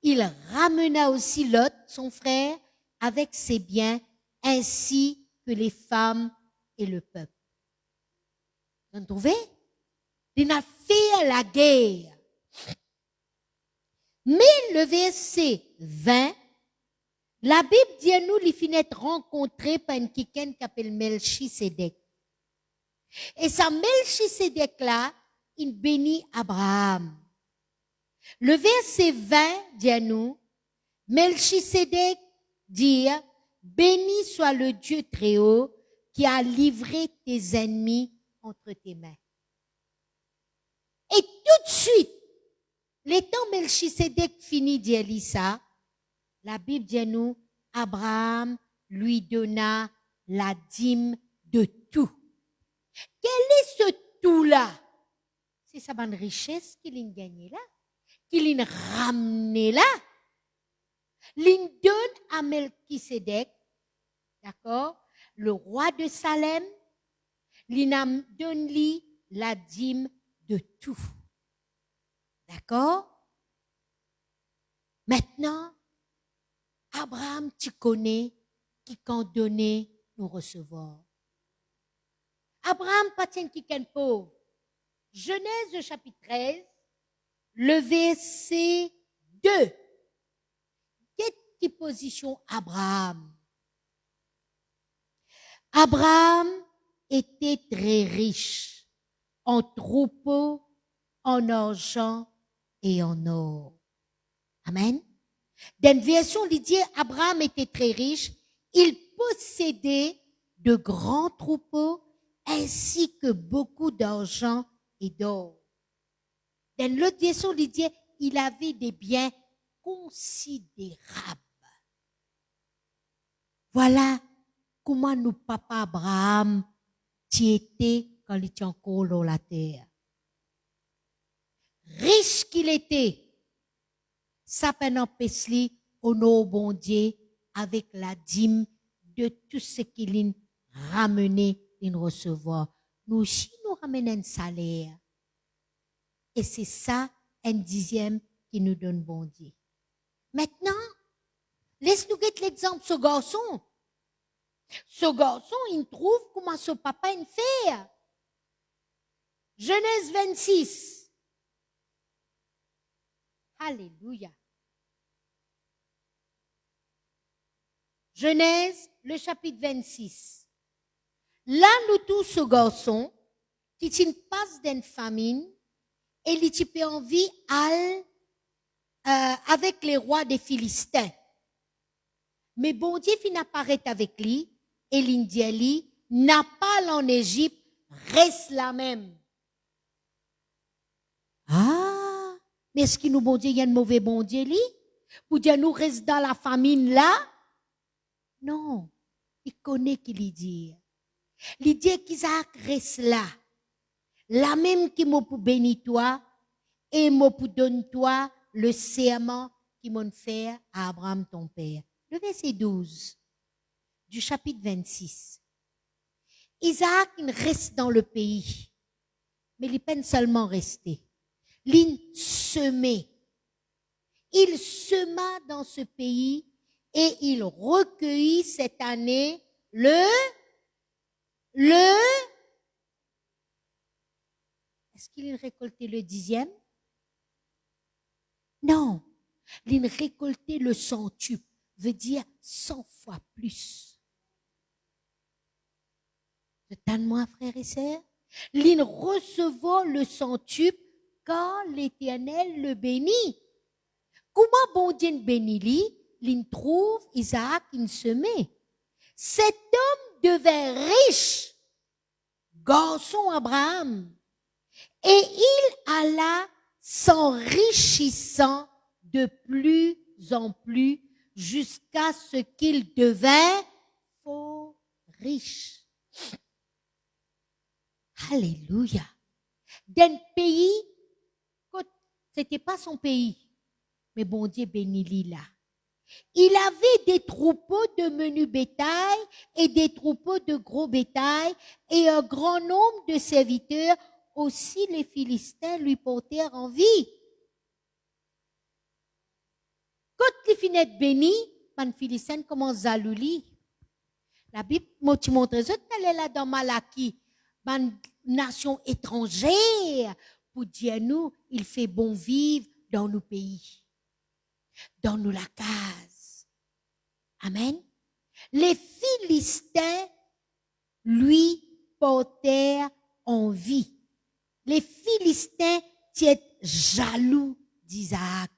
Il ramena aussi Lot, son frère, avec ses biens, ainsi que les femmes et le peuple. Vous trouvez? Il a fait la guerre. Mais le verset 20, la Bible dit à nous, il finit d'être rencontré par une quelqu'un qui s'appelle Melchisedec. Et ça Melchisedec là, il bénit Abraham. Le verset 20 dit à nous, Melchisedec dit, béni soit le Dieu très haut qui a livré tes ennemis entre tes mains. Et tout de suite, l'étant Melchisedec finit dire ça, la Bible dit à nous, Abraham lui donna la dîme de tout. Quel est ce tout-là? C'est sa bonne richesse qu'il a gagné là, qu'il a ramené là. Il donne à Melchisedec, d'accord, le roi de Salem, il donne lui la dîme de tout. D'accord? Maintenant, Abraham, tu connais qui quand donner, nous recevoir. Abraham pas tient qui qu'un pauvre. Genèse chapitre 13, le verset 2. Quelle position Abraham? Abraham était très riche en troupeaux, en argent et en or. Amen. Dans une version, il dit Abraham était très riche, il possédait de grands troupeaux ainsi que beaucoup d'argent et d'or. Dans l'autre version, il dit, il avait des biens considérables. Voilà comment nous, papa Abraham, tu étais quand il était encore dans la terre. Riche qu'il était, ça peine empêche au nom bon Dieu avec la dîme de tout ce qu'il a ramené et recevoir. Nous aussi, nous ramenons un salaire. Et c'est ça, un dixième qui nous donne bon Dieu. Maintenant, laisse-nous guetter l'exemple, ce garçon. Ce garçon, il trouve comment son papa il fait. Genèse 26. Alléluia. Genèse, le chapitre 26. Là, nous tous ce garçon, qui passe d'une famine, et il est en vie avec les rois des Philistins. Mais bon Dieu finit apparaître avec lui, et l'Indiali n'a pas en Égypte, reste la même. Ah, mais est-ce qu'il nous bon Dieu, il y a un mauvais bon Dieu, lui? Pour dire nous reste dans la famine là? Non, il connaît qu'il y dit. Il dit qu'Isaac reste là. La même qui m'a pour bénir toi, et m'a pour donner toi le serment qui m'a fait à Abraham ton père. Le verset 12 du chapitre 26. Isaac il reste dans le pays, mais il peine seulement rester. Il semait. Il sema dans ce pays et il recueillit cette année est-ce qu'il a récolté le dixième? Non. Il a récolté le centuple, veut dire 100 fois plus. Donne-moi, frères et sœurs. Il recevait le centuple quand l'Éternel le bénit. Comment bon Dieu bénit lui? Il trouve Isaac il semait. Cet homme devint riche, garçon Abraham, et il alla s'enrichissant de plus en plus jusqu'à ce qu'il devint fort riche. Alléluia. D'un pays, c'était pas son pays, mais bon Dieu bénit là. Il avait des troupeaux de menu bétail et des troupeaux de gros bétail et un grand nombre de serviteurs. Aussi les Philistins lui portèrent envie. Quand les finettes bénies, les Philistins commencent à lui. La Bible montre elle est là dans Malachie, une nation étrangère, pour dire nous, il fait bon vivre dans nos pays. Donne-nous la case. Amen. Les Philistins lui portèrent envie. Les Philistins étaient jaloux d'Isaac.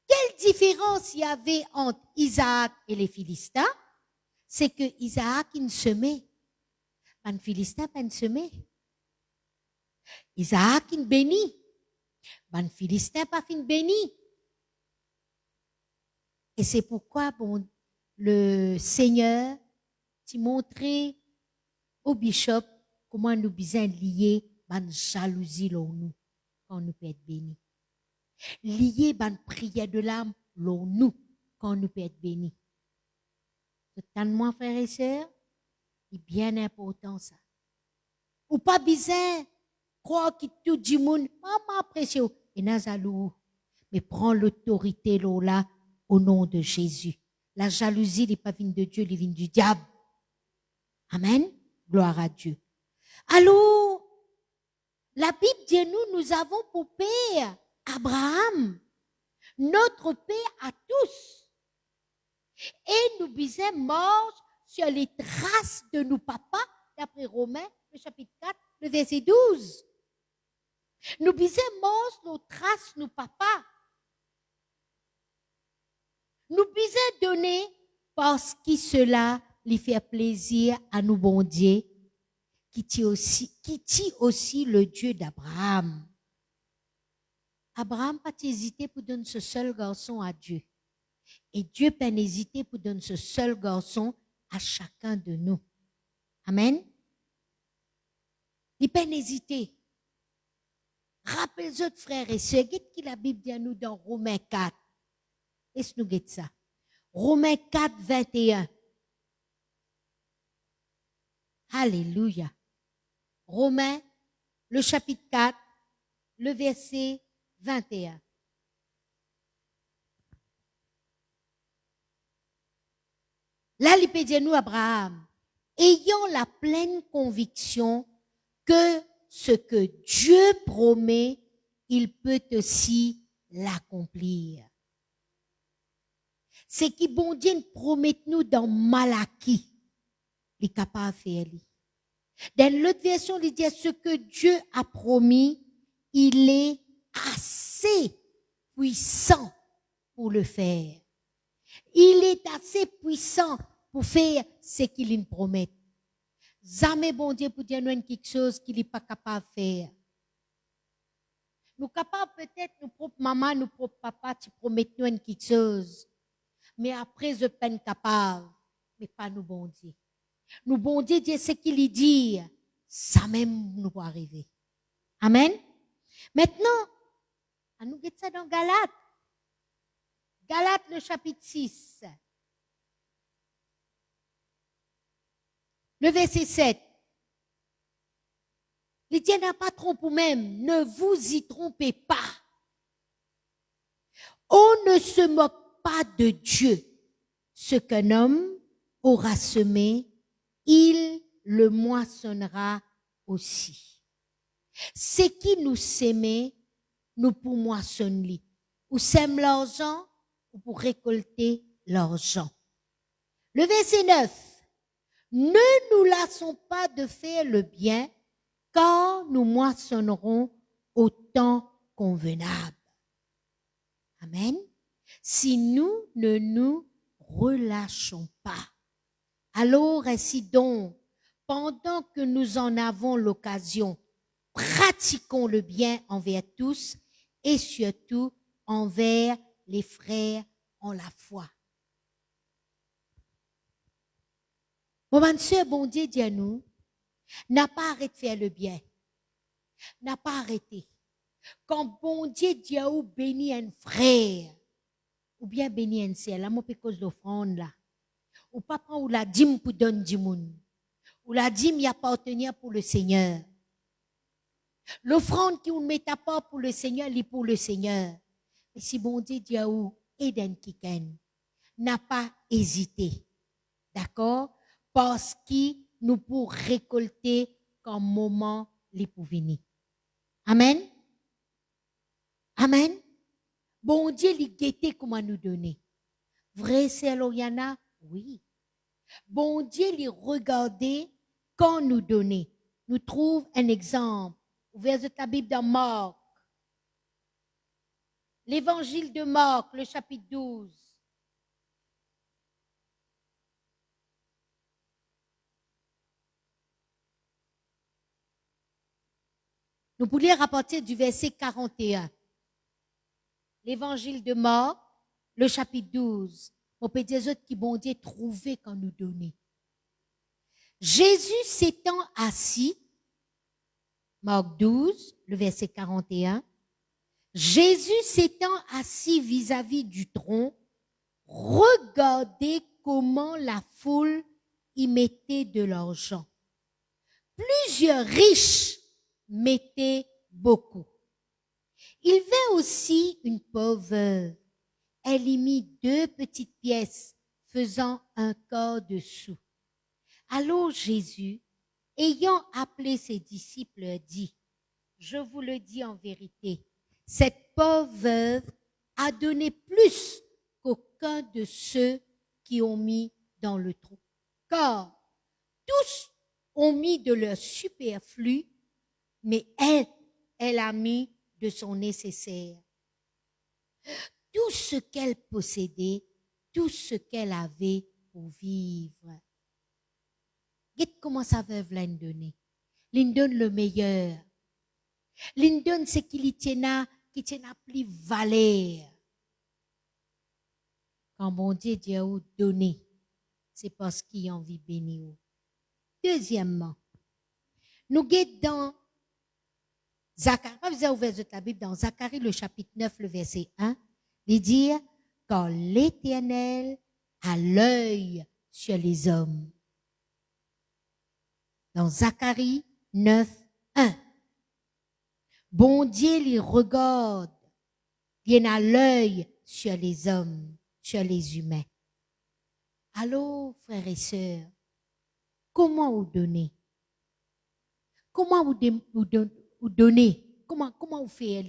Quelle différence il y avait entre Isaac et les Philistins? C'est que Isaac, il semait. Les Philistins, ils semaient. Isaac, il bénit. Les Philistins, pas fin béni. Et c'est pourquoi bon, le Seigneur t'a montré au bishop comment nous besoin lier ban jalousie là nous quand nous peut être bénis. Lier ban prière de l'âme là nous quand nous peut être bénis. C'est tellement frères et sœurs, c'est bien important ça. Ou pas besoin croire que tout du monde maman apprécie et nazalou mais prends l'autorité là au nom de Jésus. La jalousie n'est pas vigne de Dieu, elle vient du diable. Amen. Gloire à Dieu. Alors, la Bible dit nous avons pour père Abraham, notre père à tous. Et nous bisons morts sur les traces de nos papas, d'après Romains, le chapitre 4, le verset 12. Nous bisons morts sur nos traces de nos papas. Nous bisons donner parce que cela lui fait plaisir à nous bon Dieu, qui tient aussi le Dieu d'Abraham. Abraham pas hésité pour donner ce seul garçon à Dieu. Et Dieu pas hésité pour donner ce seul garçon à chacun de nous. Amen. Il pas hésité. Rappelez-vous, frères et sœurs, qu'est-ce que la Bible dit à nous dans Romains 4? Est-ce que nous guettons ça? Romains 4, 21. Alléluia. Romains, le chapitre 4, le verset 21. Là, il peut dire nous, Abraham, ayant la pleine conviction que ce que Dieu promet, il peut aussi l'accomplir. C'est qui bon Dieu promet nous dans Malachie, il est capable de faire. Dans l'autre version, il dit ce que Dieu a promis, il est assez puissant pour le faire. Il est assez puissant pour faire ce qu'il nous promet. Jamais bon Dieu pour dire nous quelque chose qu'il n'est pas capable de faire. Nous capables peut-être, nous propres maman, nous propres papa, tu promets nous quelque chose. Mais après, je peine capable. Mais pas nous bon Dieu. Nous bon Dieu, Dieu ce qu'il dit, ça même nous va arriver. Amen. Maintenant, à nous guetter ça dans Galates. Galates, le chapitre 6. Le verset 7. Il dit, n'a pas trompé même, ne vous y trompez pas. On ne se moque pas de Dieu. Ce qu'un homme aura semé, il le moissonnera aussi. Ce qui nous sème, nous pour moissonner. Ou sème l'argent, ou pour récolter l'argent. Le verset 9. Ne nous lassons pas de faire le bien, car nous moissonnerons au temps convenable. Amen. Si nous ne nous relâchons pas. Alors ainsi donc, pendant que nous en avons l'occasion, pratiquons le bien envers tous et surtout envers les frères en la foi. Mon soeur, bon Dieu dit à nous, n'a pas arrêté de faire le bien. N'a pas arrêté. Quand bon Dieu dit à vous, bénis un frère, ou bien bénis un sœur, là, mon pécose d'offrande, là. Ou pas prendre la dîme pour donner du monde. Ou la dîme y appartenir pour le Seigneur. L'offrande qui vous met à part pour le Seigneur, elle est pour le Seigneur. Et si bon Dieu dit à vous, Eden Kiken, n'a pas hésité. D'accord? Parce que nous pour récolter quand moment les pour venir. Amen. Amen. Bon Dieu, il guettait comment nous donner. Vrai, c'est Loriana? Oui. Bon Dieu, il regardait quand nous donner. Nous trouve un exemple. Ouvrez ta Bible dans Marc. L'évangile de Marc, le chapitre 12. Nous pourrions lire à partir du verset 41. L'évangile de Marc, le chapitre 12. On peut dire autres qui bon Dieu trouver quand nous donner. Jésus s'étant assis, Marc 12, le verset 41. Jésus s'étant assis vis-à-vis du tronc, regardez comment la foule y mettait de l'argent. Plusieurs riches mettaient beaucoup. Il vint aussi une pauvre veuve. Elle y mit 2 petites pièces, faisant un quart de sou. Alors Jésus, ayant appelé ses disciples, dit, je vous le dis en vérité, cette pauvre veuve a donné plus qu'aucun de ceux qui ont mis dans le trou. Car tous ont mis de leur superflu, mais elle a mis de son nécessaire. Tout ce qu'elle possédait, tout ce qu'elle avait pour vivre. Regarde comment sa veuve l'a donné. L'in donne le meilleur. L'in donne ce qu'il y tient qui tient à plus valeur. Quand bon Dieu dit ou donner, c'est parce qu'il a envie de bénir. Deuxièmement, nous guettons dans Zacharie, pas besoin d'ouvrir la Bible, dans Zacharie le chapitre 9, le verset 1, il dit, quand l'Éternel a l'œil sur les hommes. Dans Zacharie 9, 1. Bon Dieu les regarde, il a l'œil sur les hommes, sur les humains. Allô, frères et sœurs, comment vous donnez? Comment vous donnez? Comment vous faites?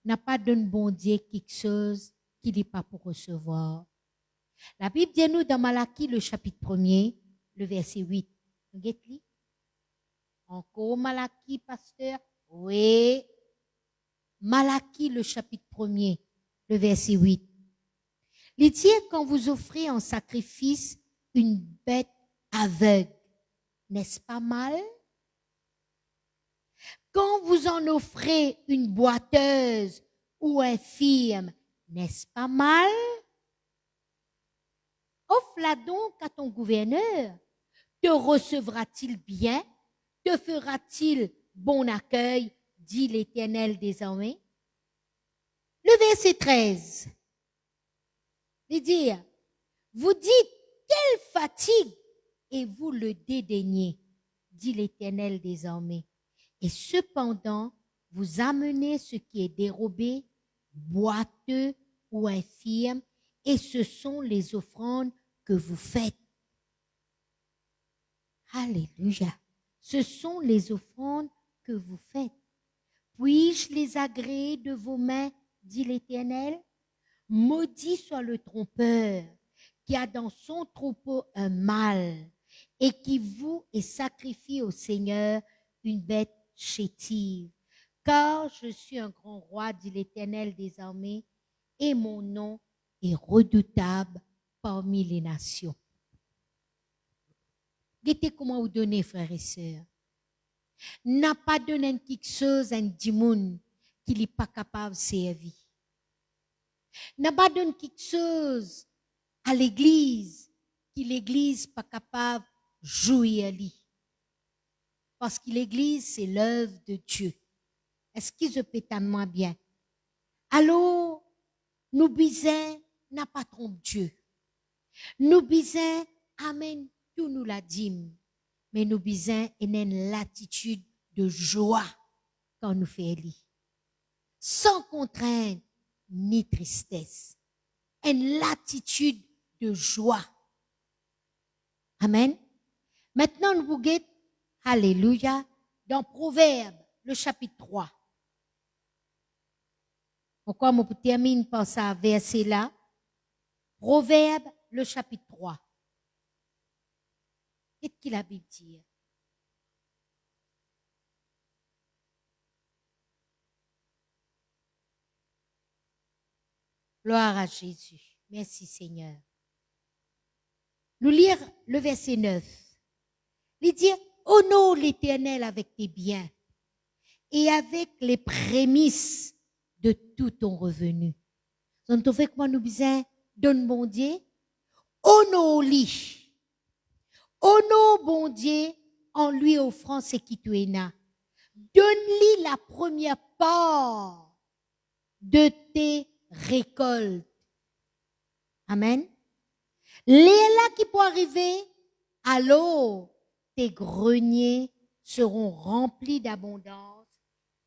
N'a pas donné bon Dieu quelque chose qu'il n'est pas pour recevoir. La Bible dit nous dans Malachie, le chapitre 1er, le verset 8. Regardez-le. Encore Malachie, pasteur? Oui. Malachie, le chapitre 1er, le verset 8. Il dit, quand vous offrez en sacrifice une bête aveugle, n'est-ce pas mal? Quand vous en offrez une boiteuse ou infirme, n'est-ce pas mal? Offre-la donc à ton gouverneur. Te recevra-t-il bien? Te fera-t-il bon accueil? Dit l'Éternel des armées. Le verset 13. Il dit, vous dites, quelle fatigue, et vous le dédaignez, dit l'Éternel des armées. Et cependant, vous amenez ce qui est dérobé, boiteux ou infirme, et ce sont les offrandes que vous faites. Alléluia. Ce sont les offrandes que vous faites. Puis-je les agréer de vos mains, dit l'Éternel? Maudit soit le trompeur qui a dans son troupeau un mâle et qui voue et sacrifie au Seigneur une bête chétive. Car je suis un grand roi, dit l'Éternel des armées, et mon nom est redoutable parmi les nations. Regardez comment vous donnez, frères et sœurs. N'a pas donné quelque chose à un dimoun qui n'est pas capable de servir. N'a pas donné quelque chose à l'église qui l'église pas capable de jouir à lui. Parce que l'église, c'est l'œuvre de Dieu. Est-ce qu'ils se pètent moi bien? Alors, nous bisons, n'a pas trompé Dieu. Nous bisons, amen, tout nous l'a dit. Mais nous bisons, une latitude de joie quand nous faisons lui. Sans contrainte ni tristesse. Une latitude de joie. Amen. Maintenant, nous vous alléluia, dans Proverbe, le chapitre 3. Pourquoi je termine par ça verset-là? Proverbe, le chapitre 3. Qu'est-ce que la Bible dit? Gloire à Jésus. Merci Seigneur. Nous lire le verset 9. Il dit, honore l'Éternel avec tes biens et avec les prémices de tout ton revenu. Donc, avec moi, nous disons, donne bon Dieu, honore-lui. Honore bon Dieu en lui offrant ce qui tu es là. Donne-lui la première part de tes récoltes. Amen. Les là qui pour arriver, alors tes greniers seront remplis d'abondance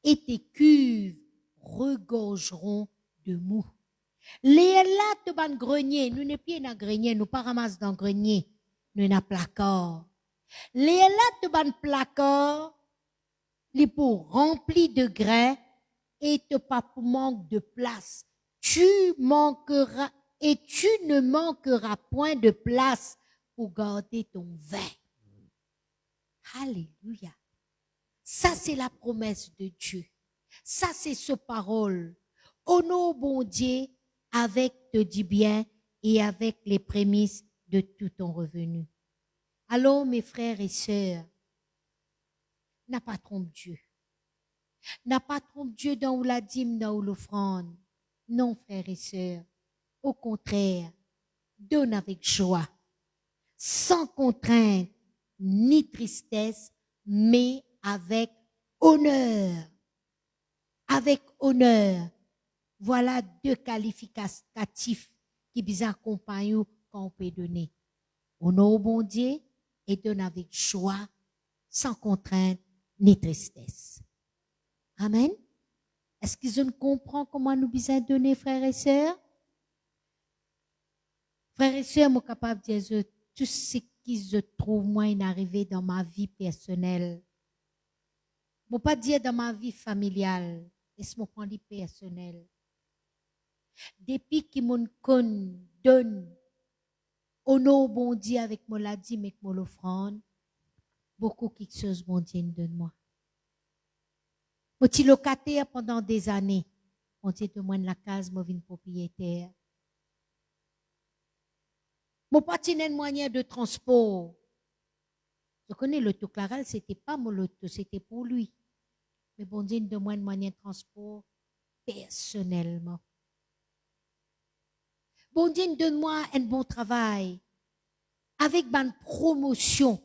et tes cuves regorgeront de mou. Les là te ban grenier, nous n'est pas dans grenier, nous pas ramasse dans grenier, nous dans placard. Les là te ban placard, les pour remplis de grains et te pas pour manque de place. Tu manqueras et tu ne manqueras point de place pour garder ton vin. Alléluia. Ça, c'est la promesse de Dieu. Ça, c'est sa parole. Honore bon Dieu avec te dit bien et avec les prémices de tout ton revenu. Alors, mes frères et sœurs, n'a pas trompé Dieu. N'a pas trompé Dieu dans la dîme, dans l'offrande. Non, frères et sœurs. Au contraire, donne avec joie, sans contrainte ni tristesse, mais avec honneur. Avec honneur. Voilà 2 qualificatifs qui vous accompagnent quand on peut donner. Honneur au bon Dieu et donne avec joie, sans contrainte ni tristesse. Amen. Est-ce qu'ils ont compris comment nous besoin donner, frères et sœurs? Frères et sœurs, je suis capable de dire tout ce qui se trouve, moi, arrivé dans ma vie personnelle. Je ne peux pas dire dans ma vie familiale, et ce moment personnel. Depuis que mon con donne honneur au bon Dieu avec mon ladi, avec mon offrande, beaucoup quelque chose bon Dieu donne moi. Je suis locataire pendant des années. On dit de moi la case, je suis propriétaire. Mon partenaire moyen de transport. Je connais l'autoclaral, c'était pas mon auto, c'était pour lui. Mais bon Dieu de moi un moyen de transport personnellement. Bon Dieu donne-moi un bon travail avec une promotion.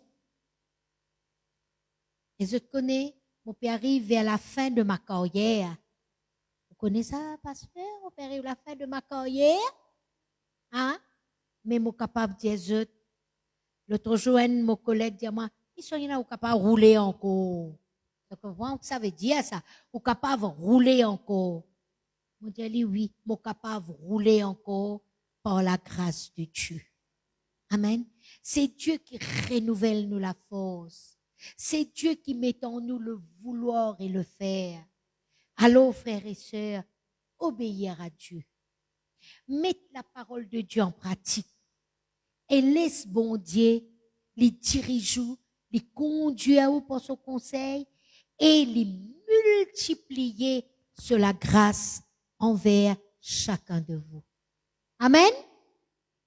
Et je connais, mon père arrive vers la fin de ma carrière. Vous connaissez ça, pasteur? Mon père arrive à la fin de ma carrière. Hein? Mais je suis capable de dire, l'autre jour, mon collègue dit à moi, ils sont capables de rouler encore. Ça veut dire ça. Vous êtes capable de rouler encore. Je dis oui, je suis capable de rouler encore par la grâce de Dieu. Amen. C'est Dieu qui renouvelle nous la force. C'est Dieu qui met en nous le vouloir et le faire. Alors, frères et sœurs, obéir à Dieu. Mettre la parole de Dieu en pratique. Et laisse bon Dieu les diriger, les conduire pour son conseil et les multiplier sur la grâce envers chacun de vous. Amen.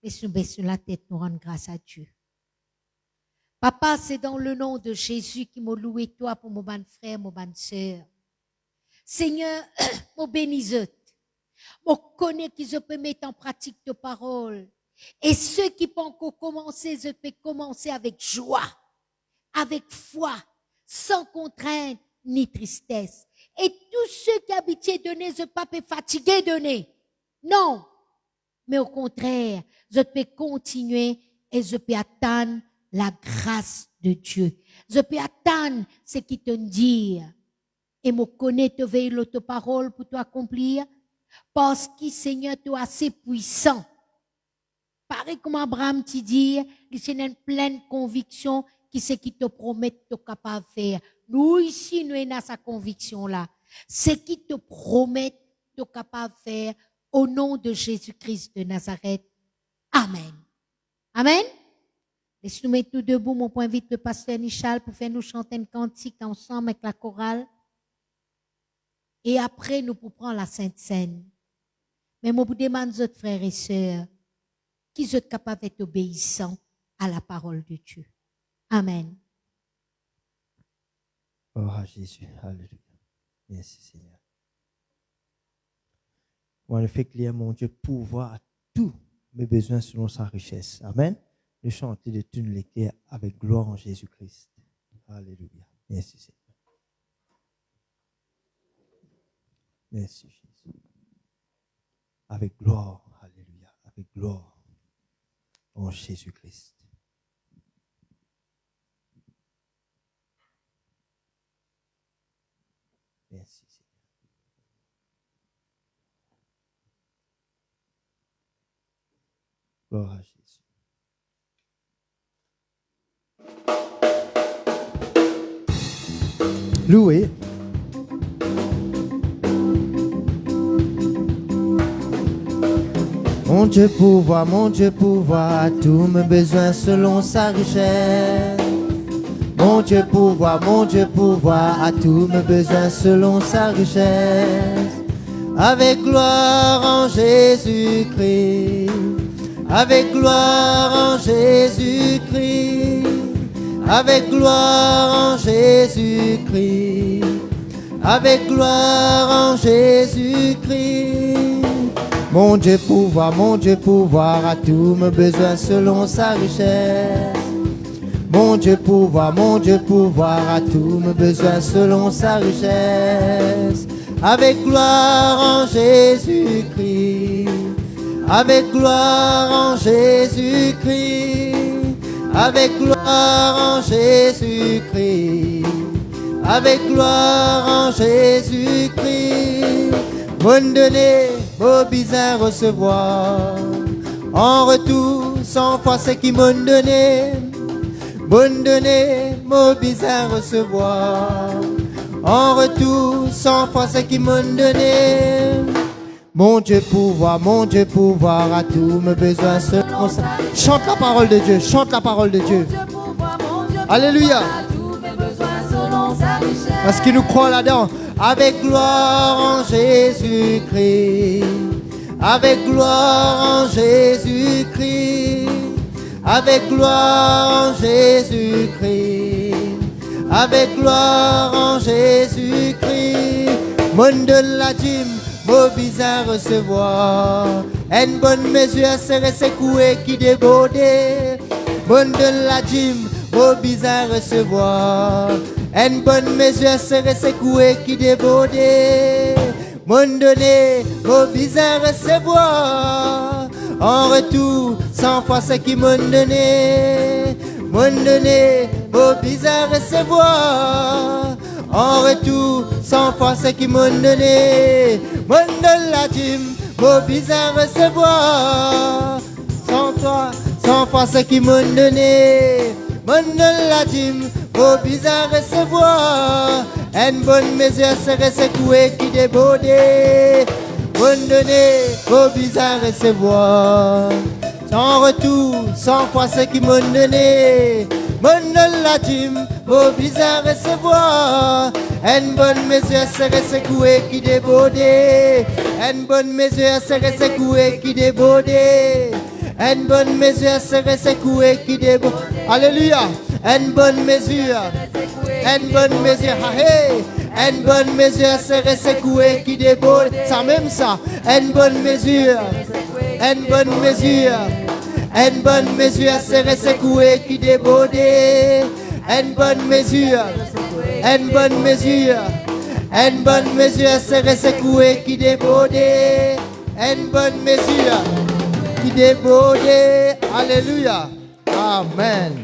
Laisse-nous baisser la tête, nous rendre grâce à Dieu. Papa, c'est dans le nom de Jésus qui m'a loué toi pour mon bon frère, mon bonne sœur. Seigneur, mon bénisseur, je connais que je peux mettre en pratique tes paroles. Et ceux qui peuvent encore commencer, je peux commencer avec joie, avec foi, sans contrainte ni tristesse. Et tous ceux qui habitaient donner, je ne peux pas fatiguer donner. Non. Mais au contraire, je peux continuer et je peux attendre la grâce de Dieu. Je peux attendre ce qu'il te dit. Et me connaître, te veiller l'autre parole pour t'accomplir. Parce que Seigneur, tu es assez puissant. Pareil comme Abraham te dit, il est une pleine conviction qui ce qui te promet, tu es capable de faire. Nous ici, nous avons sa conviction-là. Ce qui te promet, tu es capable de faire au nom de Jésus-Christ de Nazareth. Amen. Amen. Laisse-nous mettre tout debout, mon point vite, le pasteur Nichal, pour faire nous chanter une cantique ensemble avec la chorale. Et après, nous pour prendre la Sainte Seine. Mais moi, vous demande aux autres frères et sœurs, qui sont capables d'être obéissants à la parole de Dieu. Amen. Oh Jésus, alléluia. Merci Seigneur. Moi, le fait clair, mon Dieu, pouvoir à tous mes besoins selon sa richesse. Amen. Le chanter de toutes les clés avec gloire en Jésus-Christ. Alléluia. Merci Seigneur. Merci Jésus. Avec gloire, alléluia, avec gloire en Jésus-Christ. Merci Seigneur. Gloire à Jésus. Loué. Mon Dieu pourvoit tous mes besoins selon sa richesse. Mon Dieu pourvoit à tous mes besoins selon sa richesse. Avec gloire en Jésus-Christ. Avec gloire en Jésus-Christ. Avec gloire en Jésus-Christ. avec gloire en Jésus-Christ. Mon Dieu pouvoir à tous mes besoins selon sa richesse. Mon Dieu pouvoir à tous mes besoins selon sa richesse. Avec gloire en Jésus-Christ. Avec gloire en Jésus-Christ. Avec gloire en Jésus-Christ. Avec gloire en Jésus-Christ. Mon donné, mon bizarre recevoir. En retour, sans foi, ce qui m'ont donné. Mon donné, mon bizarre recevoir. En retour, sans foi, ce qui m'ont donné. Mon Dieu pouvoir à tous mes besoins selon ça. Chante la parole de Dieu, chante la parole de Dieu. Alléluia. Parce qu'il nous croit là-dedans. Avec gloire en Jésus-Christ. Avec gloire en Jésus-Christ. Avec gloire en Jésus-Christ. Avec gloire en Jésus-Christ. Monde de la dîme, beau bizarre recevoir. Une bonne mesure serait secouée qui débordait. Monde de la dîme, beau bizarre recevoir. Une bonne mesure serait secouée qui débordait. Mon donné, beau bizarre recevoir. En retour, sans foi ce qui m'ont donné. Mon donné, beau bizarre recevoir. En retour, sans foi ce qui m'ont donné. Mon de la dîme, beau bizarre recevoir. Sans toi, sans foi ce qui m'ont donné. Mon de la dîme, beau bizarre recevoir. Une bonne mesure serait secouée qui débordait. Bon donné, beau bizarre recevoir. Sans retour, sans foi ce qui m'ont donné. Mon de la dîme, beau bizarre recevoir. Une bonne mesure serait secouée qui débordait. Une bonne mesure serait secouée qui débordait. Une bonne mesure serait secouée qui déborde. Alléluia. Une bonne mesure. Une bonne mesure. Hey. Une bonne mesure serait secouée qui déborde. Ça même ça. Une bonne mesure. Une bonne mesure. Une bonne mesure serait secouée qui débordait. Une bonne mesure. Une bonne mesure. Une bonne mesure serait secouée qui débordait. Une bonne mesure qui débordait. Alléluia. Amen.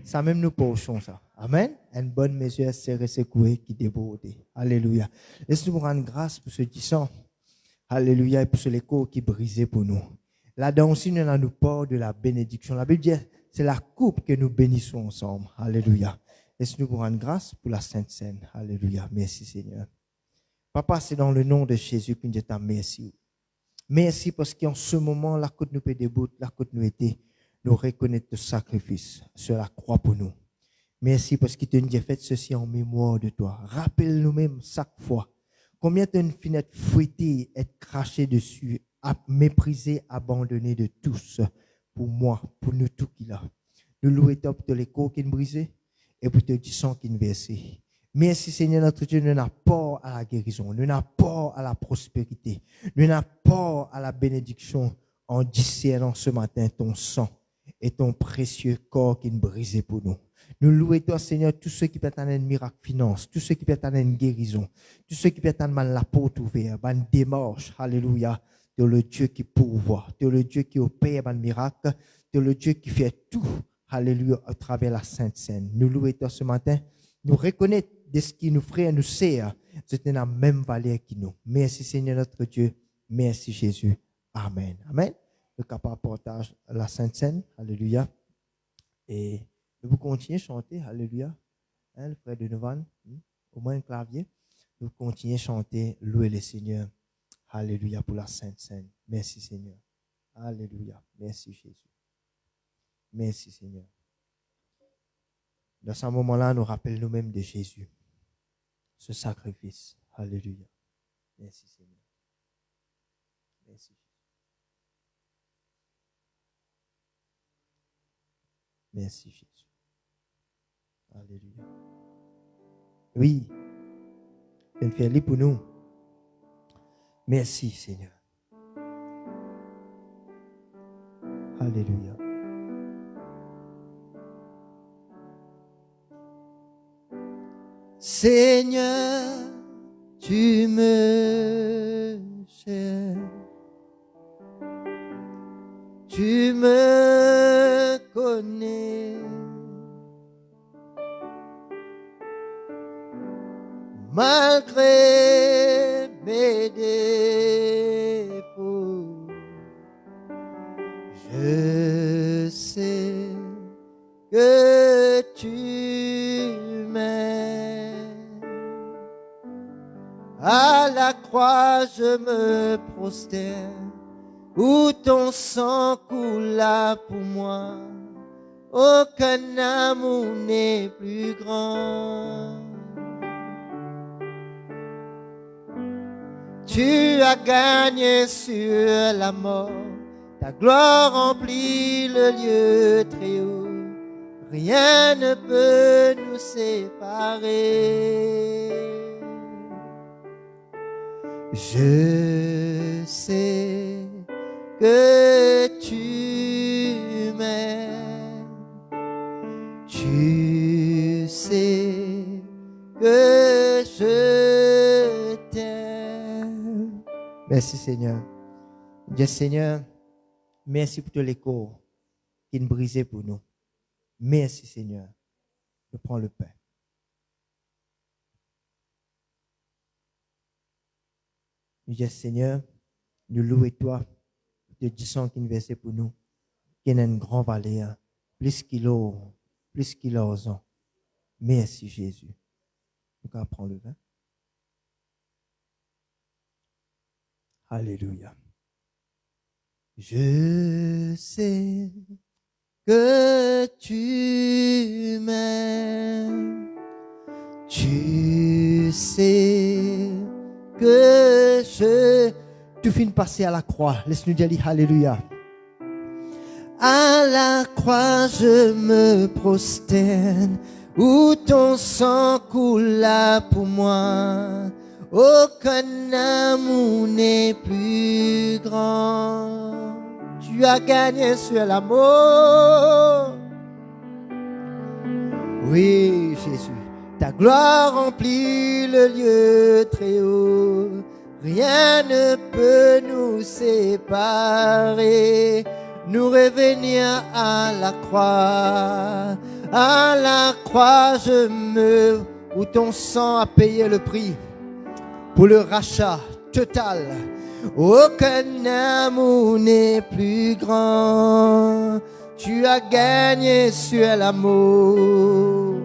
Ça même nous pochons ça. Amen. Une bonne mesure serait secouée qui débordait. Alléluia. Laisse-nous rendre grâce pour ce disant. Alléluia. Et pour ce l'écho qui brisait pour nous. Là-dedans aussi, nous allons nous parler de la bénédiction. La Bible dit, c'est la coupe que nous bénissons ensemble. Alléluia. Laisse-nous rendre grâce pour la Sainte Seine. Alléluia. Merci Seigneur. Papa, c'est dans le nom de Jésus que nous disons merci. Merci parce qu'en ce moment, la côte nous peut debout, la côte nous était, nous reconnaître le sacrifice sur la croix pour nous. Merci parce que tu nous as fait ceci en mémoire de toi. Rappelle-nous même chaque fois combien tu as une fenêtre fouettée, être craché dessus, méprisé, abandonné de tous pour moi, pour nous tous qui là. Nous louons pour te l'écho qui nous brisé et pour te du sang qui nous versé. Merci Seigneur notre Dieu, nous n'avons pas à la guérison, nous n'avons pas à la prospérité, nous n'avons pas à la bénédiction en discernant ce matin ton sang et ton précieux corps qui nous brisé pour nous. Nous louons toi, Seigneur, tous ceux qui peuvent attendre un miracle finance, tous ceux qui peuvent attendre une guérison, tous ceux qui peuvent attendre la porte ouverte, une démarche. Alléluia. Tu es le Dieu qui pourvoit, tu es le Dieu qui opère un miracle, tu es le Dieu qui fait tout. Alléluia, à travers la Sainte Seine. Nous louons toi ce matin, nous reconnaître de ce qui nous ferait nous sert, c'est la même valeur qui nous. Merci Seigneur notre Dieu, merci Jésus. Amen. Amen. Le capable partage la Sainte Seine. Alléluia. Et vous continuez à chanter, alléluia. Hein, le frère de Novan, au moins un clavier. Vous continuez à chanter, louer le Seigneur. Alléluia pour la Sainte Seine. Merci Seigneur. Alléluia. Merci Jésus. Merci Seigneur. Dans ce moment-là, nous rappelons nous-mêmes de Jésus. Ce sacrifice. Alléluia. Merci Seigneur. Merci Jésus. Merci Jésus. Alléluia. Oui. Tu fais li pour nous. Merci, Seigneur. Alléluia. Seigneur, tu me cherches. Tu me connais. Malgré mes défauts, je sais que tu m'aimes. À la croix, je me prosterne, où ton sang coula pour moi. Aucun amour n'est plus grand. Tu as gagné sur la mort, ta gloire remplit le lieu très haut. Rien ne peut nous séparer. Je sais que tu m'aimes. Tu sais que je t'aime. Merci Seigneur. Dieu Seigneur, merci pour tous les corps qui nous brisaient pour nous. Merci Seigneur. Je prends le pain. Dieu Seigneur, nous louons toi de du sang qui nous versait pour nous, qui est une grande valeur, plus qu'il a aux ans. Merci Jésus. Donc on prend le vin. Alléluia. Je sais que tu m'aimes. Tu sais que tu finis de passer à la croix. Laisse-nous dire Alléluia. À la croix, je me prosterne, où ton sang coula pour moi. Aucun amour n'est plus grand. Tu as gagné sur la mort. Oui, Jésus. Ta gloire remplit le lieu très haut. Rien ne peut nous séparer. Nous revenir à la croix. À la croix, où ton sang a payé le prix pour le rachat total. Aucun amour n'est plus grand. Tu as gagné sur l'amour.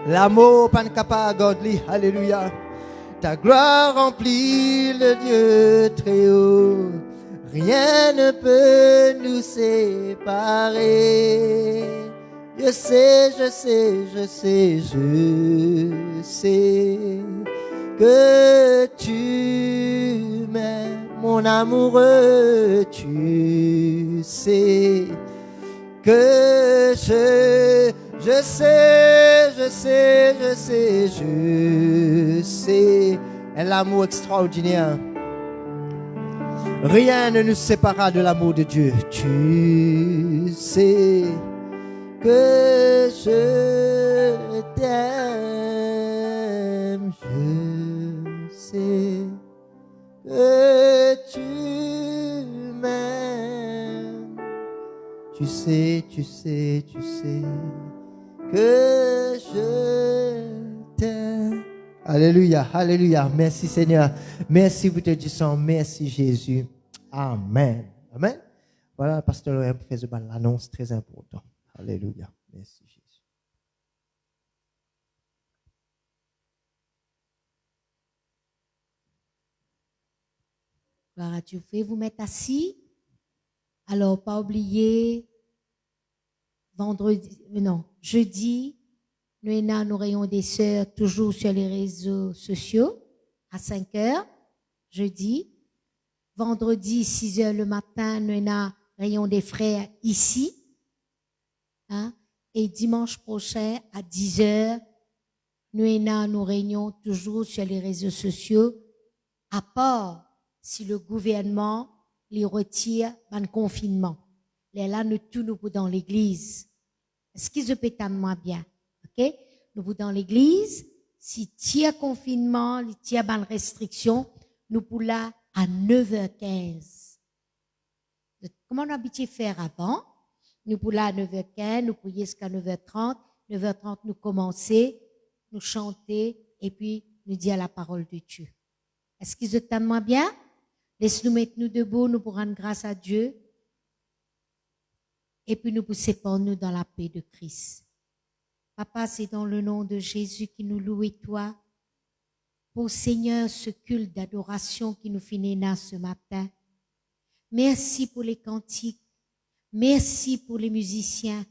L'amour pas capable godly. Alléluia. Ta gloire remplit le lieu très haut. Rien ne peut nous séparer. Je sais que tu m'aimes, mon amoureux. Tu sais que je sais, l'amour extraordinaire. Rien ne nous séparera de l'amour de Dieu. Tu sais que je t'aime. Je sais que tu m'aimes. Tu sais que je t'aime. Alléluia, alléluia. Merci Seigneur. Merci pour tes sang. Merci Jésus. Amen. Amen. Voilà, pasteur Laurent fait l'annonce très importante. Alléluia. Merci Jésus. Gloire à Dieu. Vous pouvez vous mettre assis. Alors, pas oublier, jeudi, nous réunions des sœurs toujours sur les réseaux sociaux à 5 heures, jeudi. Vendredi, 6 heures le matin, nous avons réunion des frères ici. Hein? Et dimanche prochain, à 10 heures, nous réunions toujours sur les réseaux sociaux, à part si le gouvernement les retire dans le confinement. Les là, nous tous nous dans l'église. Est-ce qu'ils peut moi bien? OK? Nous dans l'église, si tiers confinement, si tiers ban restriction, nous pour là à 9h15. Comment on a habitué faire avant? Nous pour là à 9h15, nous prions jusqu'à 9h30. 9h30, nous commencer, nous chanter et puis nous dire la parole de Dieu. Est-ce qu'ils entendent moi bien? Laisse-nous mettre nous debout, nous pour rendre grâce à Dieu. Et puis nous pour séparer nous dans la paix de Christ. Papa, c'est dans le nom de Jésus qui nous loue et toi. Pour Seigneur, ce culte d'adoration qui nous finit ce matin. Merci pour les cantiques. Merci pour les musiciens.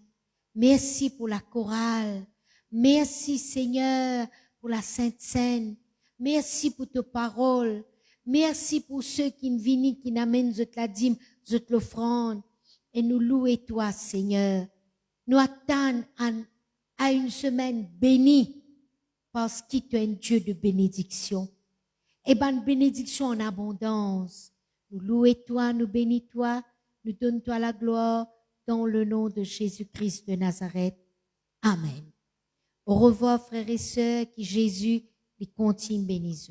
Merci pour la chorale. Merci Seigneur pour la Sainte Seine. Merci pour tes paroles. Merci pour ceux qui viennent, qui n'amènent la dîme, l'offrande. Et nous louons toi Seigneur. Nous attendons à une semaine bénie parce que tu es un Dieu de bénédiction. Et bonne bénédiction en abondance. Nous louons toi, nous bénis toi, nous donnons toi la gloire dans le nom de Jésus-Christ de Nazareth. Amen. Au revoir frères et sœurs, que Jésus les continue bénisse.